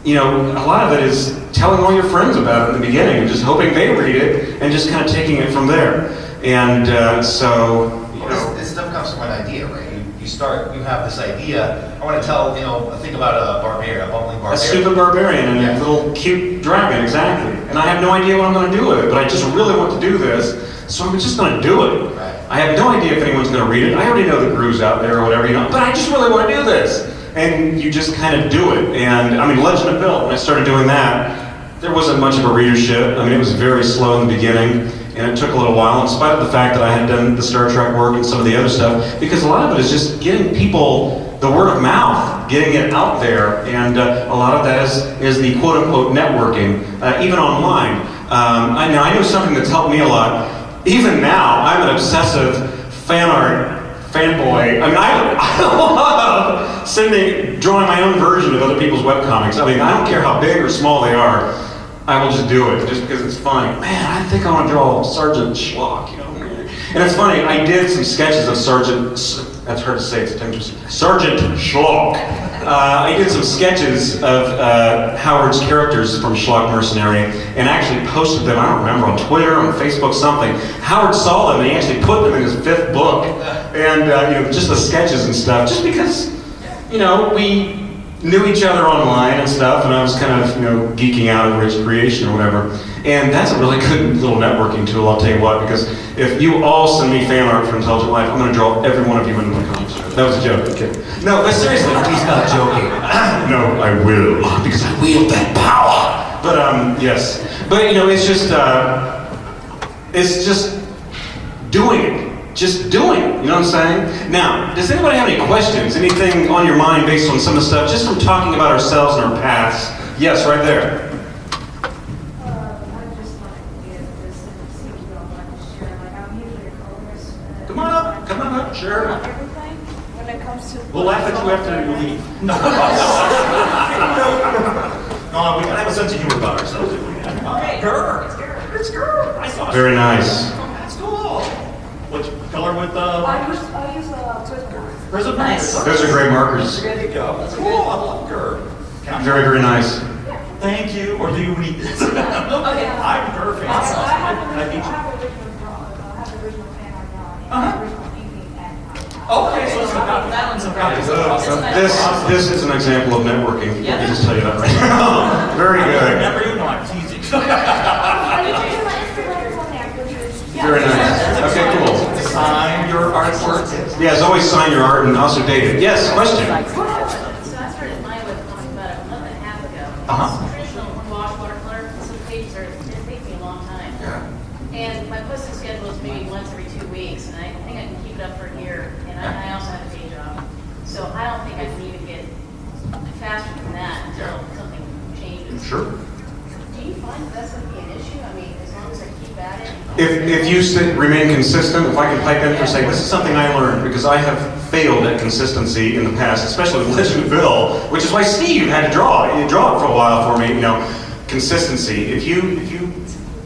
you know, a lot of it is telling all your friends about it in the beginning and just hoping they read it and just kind of taking it from there. And so, you know. This stuff comes from an idea, right? You have this idea. I want to tell, you know, think about a barbarian, a bumbling barbarian. A stupid barbarian and a little cute dragon, exactly. And I have no idea what I'm going to do with it, but I just really want to do this, so I'm just going to do it. Right. I have no idea if anyone's going to read it. I already know the grooves out there or whatever, you know, but I just really want to do this. And you just kind of do it. And I mean, Legend of Bill, when I started doing that, there wasn't much of a readership. I mean, it was very slow in the beginning, and it took a little while, in spite of the fact that I had done the Star Trek work and some of the other stuff, because a lot of it is just getting people the word of mouth, getting it out there, and a lot of that is the quote-unquote networking, even online. I know something that's helped me a lot. Even now, I'm an obsessive fan art fanboy. I mean, I love drawing my own version of other people's webcomics. I mean, I don't care how big or small they are. I will just do it, just because it's funny. Man, I think I want to draw Sergeant Schlock, you know. And it's funny, I did some sketches of that's hard to say, it's interesting. Sergeant Schlock. I did some sketches of Howard's characters from Schlock Mercenary and actually posted them, I don't remember, on Twitter, on Facebook, something. Howard saw them and he actually put them in his 5th book. And, you know, just the sketches and stuff, just because, you know, we knew each other online and stuff, and I was kind of, you know, geeking out over his creation or whatever. And that's a really good little networking tool, I'll tell you what, because if you all send me fan art for Intelligent Life, I'm going to draw every one of you into my comic strip. That was a joke, okay? No, but seriously. He's not joking. No, I will, because I wield that power. But, yes. But, it's just doing it. Just doing it, you know what I'm saying? Now, does anybody have any questions? Anything on your mind based on some of the stuff, just from talking about ourselves and our paths? Yes, right there. I'd just like to get this and see if you all like to share. Like, I'm usually a colorist. Come on up, sure. Everything, when it comes to... We'll laugh at you after you leave. No, we gotta have a sense of humor about ourselves. It's girl. I saw it. Very nice. That's cool. Which color with I use Prism. prism? Nice. Those are great markers. There you go. That's cool. I love her. Can I- Very, very nice. Thank you. Or do you need this? Okay. I'm perfect. I have I need you. the original fan art drawing, and Uh-huh. the original painting, and Okay, so it's a copy. That one's a Copy. copy. This is an example of networking. Yeah. Let me just tell you that right now. Very good. Remember, you know I'm teasing. Very nice. Okay, cool. Sign your artwork. Yes, always sign your art and also date it. Yes, question. So I started my webcomic about a month and a half ago. Uh-huh. It's traditional wash watercolor, some pages it takes me a long time. Yeah. And my posting schedule is maybe once every 2 weeks, and I think I can keep it up for a year. And I also have a day job. So I don't think I can even get faster than that until something changes. Sure. Do you find that's going to be an issue? I mean, as long as I keep at it? If you remain consistent, if I can pipe in for saying this is something I learned because I have failed at consistency in the past, especially with Legend of Bill, which is why Steve had to draw it. He draw it for a while for me. Consistency. If you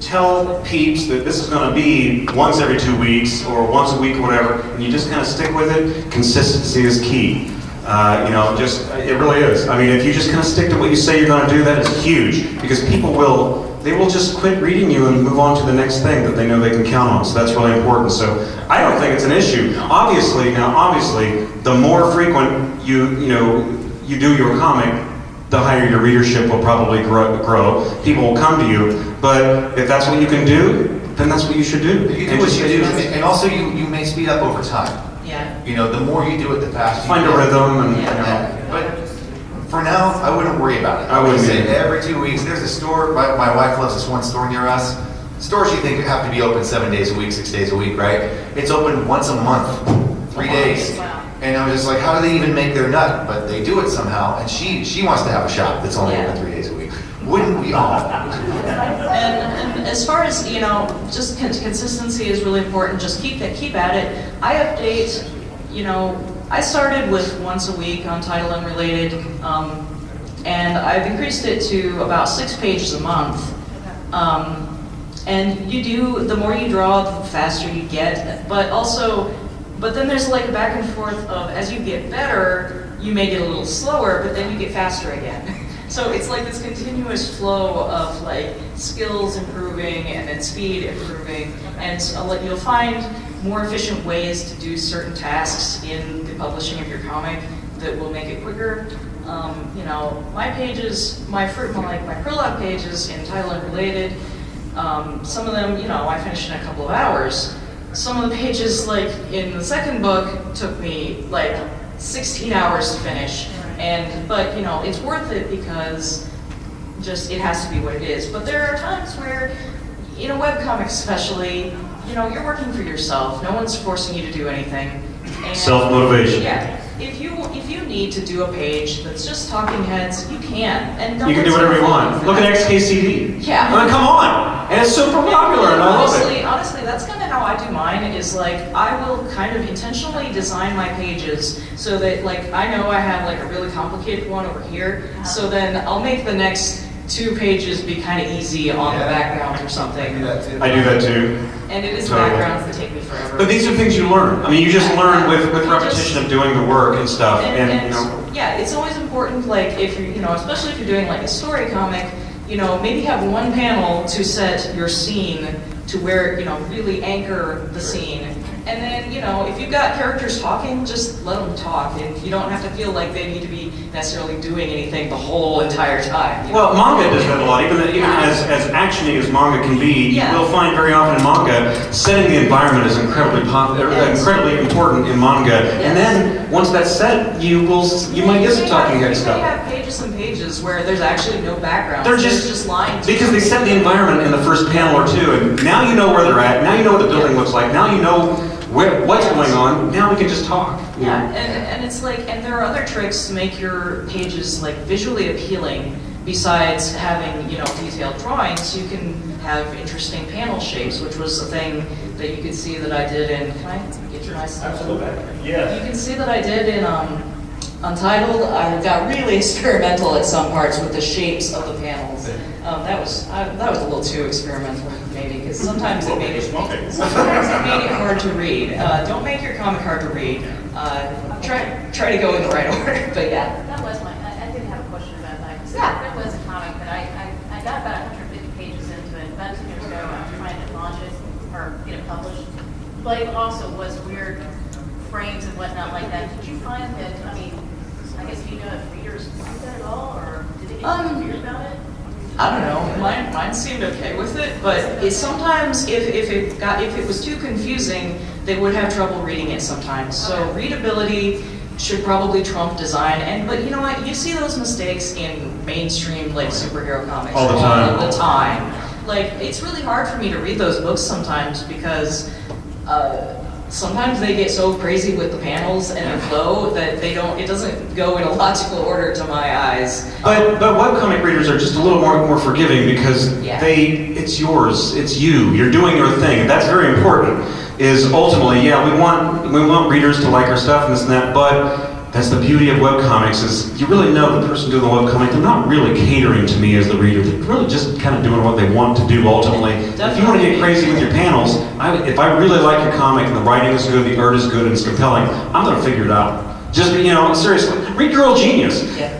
tell peeps that this is going to be once every 2 weeks or once a week or whatever, and you just kind of stick with it, consistency is key. It really is. I mean, if you just kind of stick to what you say you're going to do, that is huge because people will just quit reading you and move on to the next thing that they know they can count on. So that's really important. So I don't think it's an issue. Obviously, the more frequent you do your comic, the higher your readership will probably grow. People will come to you. But if that's what you can do, then that's what you should do. You do what you do, and also you may speed up over time. Yeah. The more you do it, the faster. Find a rhythm and But for now, I wouldn't worry about it. I wouldn't say either. every 2 weeks. There's a store. My wife loves this one store near us. Stores you think have to be open 7 days a week, 6 days a week, right? It's open once a month, 3 days. Wow. And I'm just like, how do they even make their nut? But they do it somehow. And she wants to have a shop that's only open 3 days a week. Wouldn't we all? And as far as, just consistency is really important. Just keep at it. I update, I started with once a week on Title Unrelated, and I've increased it to about 6 pages a month. And the more you draw, the faster you get. But then there's like a back and forth of, as you get better, you may get a little slower, but then you get faster again. So it's like this continuous flow of like skills improving and then speed improving, and you'll find more efficient ways to do certain tasks in the publishing of your comic that will make it quicker. My pages, my prologue pages in Title Unrelated, some of them, I finished in a couple of hours. Some of the pages, like in the second book, took me like 16 hours to finish. But it's worth it because it has to be what it is. But there are times where, webcomics especially, you're working for yourself. No one's forcing you to do anything. And Self-motivation. Yeah. If you need to do a page that's just talking heads, you can. And You can do whatever you want. Look at XKCD. Yeah. I mean, come on. And it's super popular and I love it. Honestly, that's kind of how I do mine, is like, I will kind of intentionally design my pages so that like, I know I have like a really complicated one over here, so then I'll make the next 2 pages be kind of easy on the background or something. I do that too. And it is Totally. backgrounds that take me forever. But these are things you learn. I mean, you just learn with repetition of doing the work and stuff. Yeah, it's always important, like if you're, especially if you're doing like a story comic, maybe have one panel to set your scene to where, really anchor the scene. And then, you know, if you've got characters talking, just let them talk. And you don't have to feel like they need to be necessarily doing anything the whole entire time. You know? Well, manga does that a lot. Even as actiony as manga can be, Yeah. you will find very often in manga, setting the environment is incredibly incredibly important in manga. And then once that's set, you might get some talking head You may stuff. have pages and pages where there's actually no background. They're There's just lines. because they set the environment in the first panel or two, and now you know where they're at. Now you know what the building looks like. Now you know what's going on. Now we can just talk. you Yeah, know? and it's like, and there are other tricks to make your pages like visually appealing. Besides having, you know, detailed drawings, you can have interesting panel shapes, which was a thing that you could see that I did in. Can I get your nice stuff? Absolutely. Yeah. You can see that I did in Untitled. I got really experimental at some parts with the shapes of the panels. That was a little too experimental, maybe, because sometimes it made it hard to read. Don't make your comic hard to read. Try to go in the right order, but yeah. That was I did have a question about that. 'Cause Yeah. That was a comic, but I got about 150 pages into it. About 2 years ago, I was trying to launch it or get it published. But it also was weird frames and whatnot like that. Did you find that, I mean, I guess you know if readers do that at all, or did it get weird about it? I don't know. Mine seemed okay with it, but sometimes if it was too confusing, they would have trouble reading it sometimes. So readability should probably trump design. But you know what? You see those mistakes in mainstream like superhero comics All the time. All the time. Like it's really hard for me to read those books sometimes because. Sometimes they get so crazy with the panels and the flow that it doesn't go in a logical order to my eyes. But webcomic readers are just a little more forgiving because Yeah. it's yours, it's you, you're doing your thing. That's very important. Is ultimately, yeah, we want readers to like our stuff and this and that, but that's the beauty of webcomics is you really know the person doing the webcomic, they're not really catering to me as the reader. They're really just kind of doing what they want to do ultimately. If you want to get crazy with your panels, if I really like your comic and the writing is good, the art is good and it's compelling, I'm going to figure it out. Just, you know, seriously, read Girl Genius. Yeah.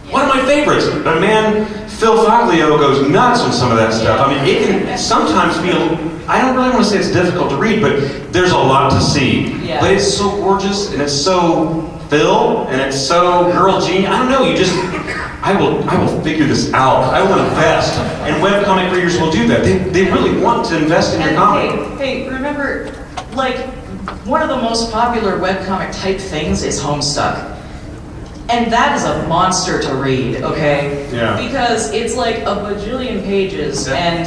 One of my favorites. But man, Phil Foglio goes nuts on some of that stuff. I mean, it can sometimes feel, I don't really want to say it's difficult to read, but there's a lot to see. Yeah. But it's so gorgeous and it's so Phil and it's so Girl Genius. I don't know, I will figure this out. I will invest. And webcomic readers will do that. They really want to invest in your comic. Hey, remember, like, one of the most popular webcomic type things is Homestuck. And that is a monster to read, okay? Yeah. Because it's like a bajillion pages, and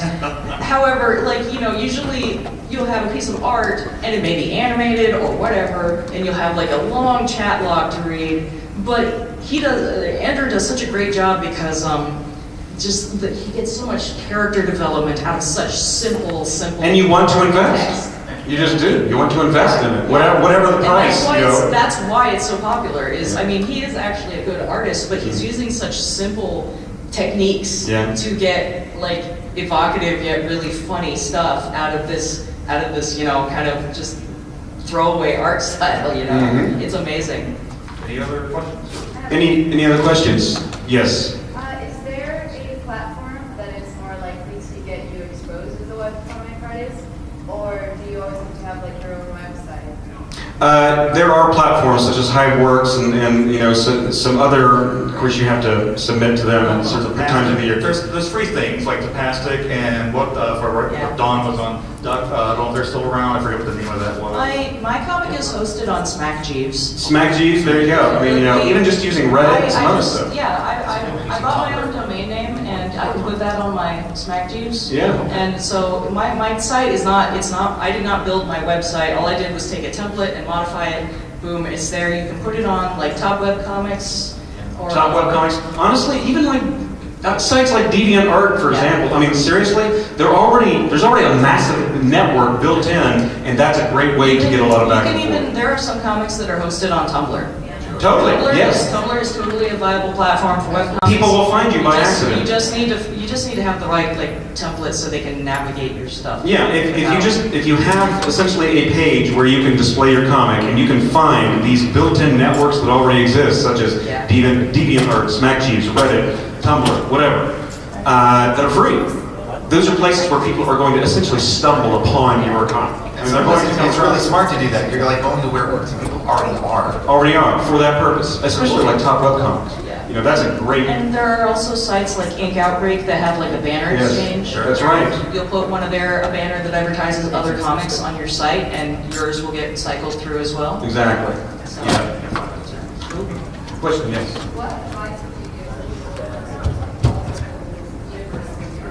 however, like, you know, usually you'll have a piece of art, and it may be animated or whatever, and you'll have like a long chat log to read, but Andrew does such a great job because he gets so much character development out of such simple. And you want to invest. text. You just do. You want to invest in it. Whatever the price, And you know. that's why it's so popular. I mean, he is actually a good artist, but he's using such simple techniques Yeah. to get like evocative yet really funny stuff out of this, you know, kind of just throwaway art style. You know, Mhm. It's amazing. Any other questions? Any other questions? Yes. Is there a platform that is more likely to get you exposed as a webcomic artist, or do you always have to have like your own website? There are platforms such as Hiveworks and you know some other. Of course, you have to submit to them at certain times of the year. There's free things like Tapastic and what Yeah. Dawn was on. I don't know if they're still around. I forget what the name of that was. My comic is hosted on Smack Jeeves. Smack Jeeves, there you go. I mean, you know, even just using Reddit and some other stuff. Yeah, I bought my own domain name and I can put that on my Smack Jeeves. Yeah. And so my site is not, I did not build my website. All I did was take a template and modify it. Boom, it's there. You can put it on like Top Webcomics or Top webcomics. Honestly, even like sites like DeviantArt, for Yeah. example. I mean, seriously, there's already a massive network built in, and that's a great way to get a lot of back and forth. There are some comics that are hosted on Tumblr. Totally, yes. Tumblr is totally a viable platform for webcomics. People will find you by You accident. just need to have the right like templates so they can navigate your stuff. Yeah, if you have essentially a page where you can display your comic and you can find these built-in networks that already exist, such as Yeah. DeviantArt, Smack Jeeves, Reddit, Tumblr, whatever, that are free. Those are places where people are going to essentially stumble upon your comic. And sometimes it's really smart to do that. You're like going to where people already are. Already are, for that purpose, especially like top webcomics. Yeah. You know, that's a great, And there are also sites like Ink Outbreak that have like a banner Yes, exchange. sure, that's right. You'll put a banner that advertises other comics on your site, and yours will get cycled through as well. exactly. So- Yeah. Question, yes? What advice would you give to people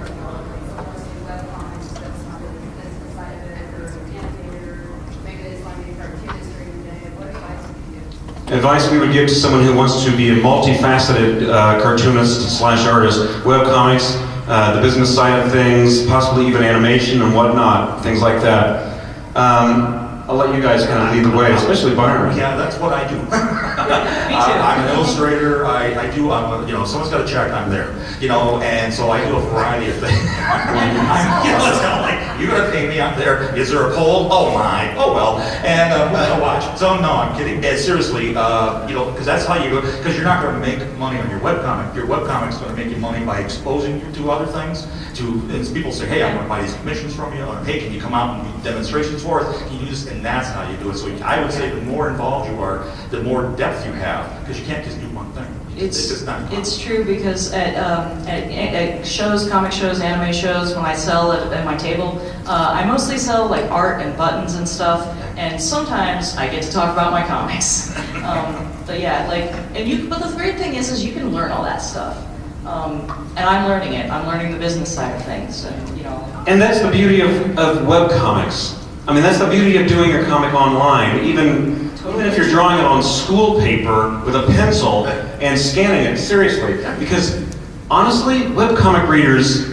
that webcomics that's not really the business side of it, or animator, maybe they just want to be a cartoonist during the day? What advice would you give? Advice we would give to someone who wants to be a multifaceted cartoonist slash artist, webcomics, the business side of things, possibly even animation and whatnot, things like that. I'll let you guys kind of lead the way, especially Byron. Yeah, that's what I do. I'm an illustrator. You know, someone's got a check, I'm there. You know, and so I do a variety of things. You know, it's kind of like, you're going to pay me, I'm there. Is there a poll? Oh my, oh well. And we'll watch. So no, I'm kidding. And seriously, you know, because that's how you, because you're not going to make money on your webcomic. Your webcomic's going to make you money by exposing you to other things. And people say, hey, I want to buy these commissions from you, or hey, can you come out and do demonstrations for us? Can you do this? And that's how you do it. So I would say the more involved you are, the more depth you have, because you can't just do one thing. It's just not fun. It's true, because at shows, comic shows, anime shows, when I sell at my table, I mostly sell like art and buttons and stuff, and sometimes I get to talk about my comics. But yeah, like, but the great thing is you can learn all that stuff. And I'm learning it. I'm learning the business side of things, and you know. And that's the beauty of webcomics. I mean, that's the beauty of doing a comic online, even if you're drawing it on school paper with a pencil and scanning it, seriously. Because honestly, webcomic readers,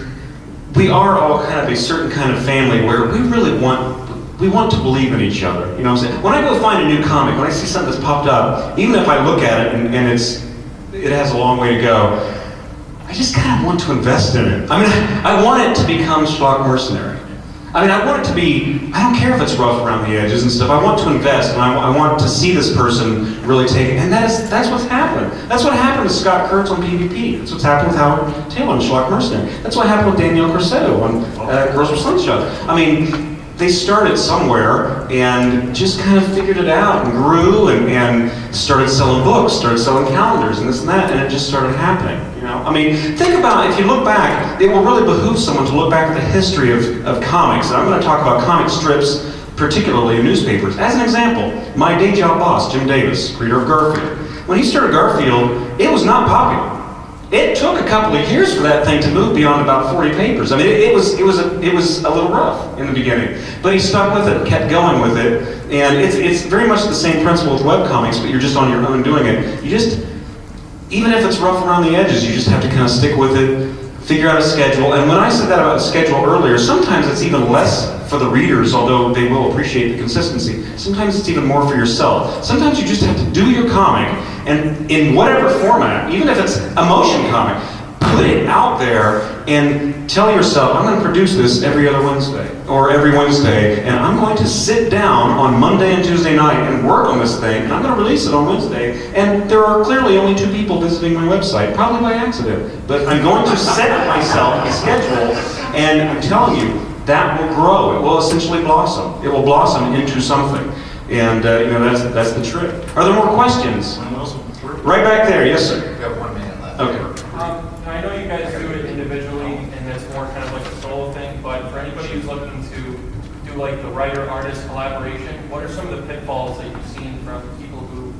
we are all kind of a certain kind of family where we really want to believe in each other. You know what I'm saying? When I go find a new comic, when I see something that's popped up, even if I look at it and it has a long way to go, I just kind of want to invest in it. I mean, I want it to become Schlock Mercenary. I mean, I want it to be, I don't care if it's rough around the edges and stuff. I want to invest, and I want to see this person really take it. And that's what's happened. That's what happened to Scott Kurtz on PvP. That's what's happened with Howard Taylor on Schlock Mercenary. That's what happened with Danielle Corsetto on Girls with Slingshot. I mean, they started somewhere and just kind of figured it out and grew and started selling books, started selling calendars and this and that, and it just started happening. You know, I mean, think about, if you look back, it will really behoove someone to look back at the history of comics. And I'm going to talk about comic strips, particularly in newspapers. As an example, my day job boss, Jim Davis, creator of Garfield. When he started Garfield, it was not popular. It took a couple of years for that thing to move beyond about 40 papers. I mean, it was a little rough in the beginning, but he stuck with it, kept going with it, and it's very much the same principle with webcomics, but you're just on your own doing it. You just, even if it's rough around the edges, you just have to kind of stick with it, figure out a schedule. And when I said that about a schedule earlier, sometimes it's even less for the readers, although they will appreciate the consistency. Sometimes it's even more for yourself. Sometimes you just have to do your comic, and in whatever format, even if it's a motion comic, put it out there and tell yourself, I'm going to produce this every other Wednesday, or every Wednesday, and I'm going to sit down on Monday and Tuesday night and work on this thing, and I'm going to release it on Wednesday. And there are clearly only 2 people visiting my website, probably by accident, but I'm going to set myself a schedule, and I'm telling you, that will grow. It will essentially blossom. It will blossom into something. And you know, that's the trick. Are there more questions? Right back there, yes sir. We have 1 minute left. Okay. I know you guys do it individually, and it's more kind of like a solo thing, but for anybody who's looking to do like the writer-artist collaboration, what are some of the pitfalls that you've seen from people who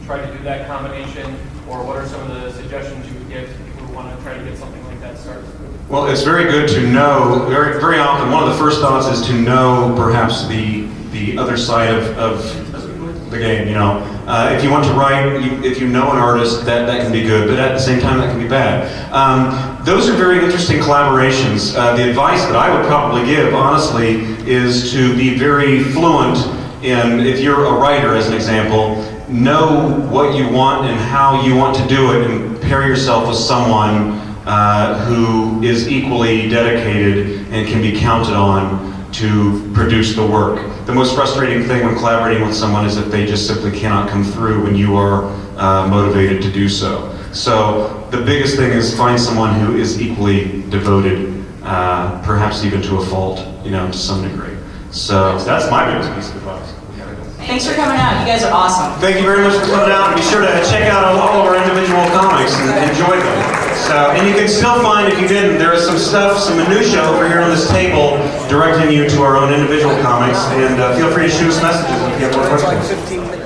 try to do that combination, or what are some of the suggestions you would give to people who want to try to get something like that started? Well, it's very good to know, very often, one of the first thoughts is to know perhaps the other side of the game, you know. If you want to write, if you know an artist, that can be good, but at the same time that can be bad. Those are very interesting collaborations. The advice that I would probably give, honestly, is to be very fluent in, if you're a writer, as an example, know what you want and how you want to do it, and pair yourself with someone who is equally dedicated and can be counted on to produce the work. The most frustrating thing when collaborating with someone is if they just simply cannot come through when you are motivated to do so. So the biggest thing is find someone who is equally devoted, perhaps even to a fault, you know, to some degree. So that's my biggest piece of advice. Thanks for coming out. You guys are awesome. Thank you very much for coming out. Be sure to check out all of our individual comics and enjoy them. So, and you can still find, if you didn't, there is some stuff, some minutia over here on this table directing you to our own individual comics. And feel free to shoot us messages if you have more questions.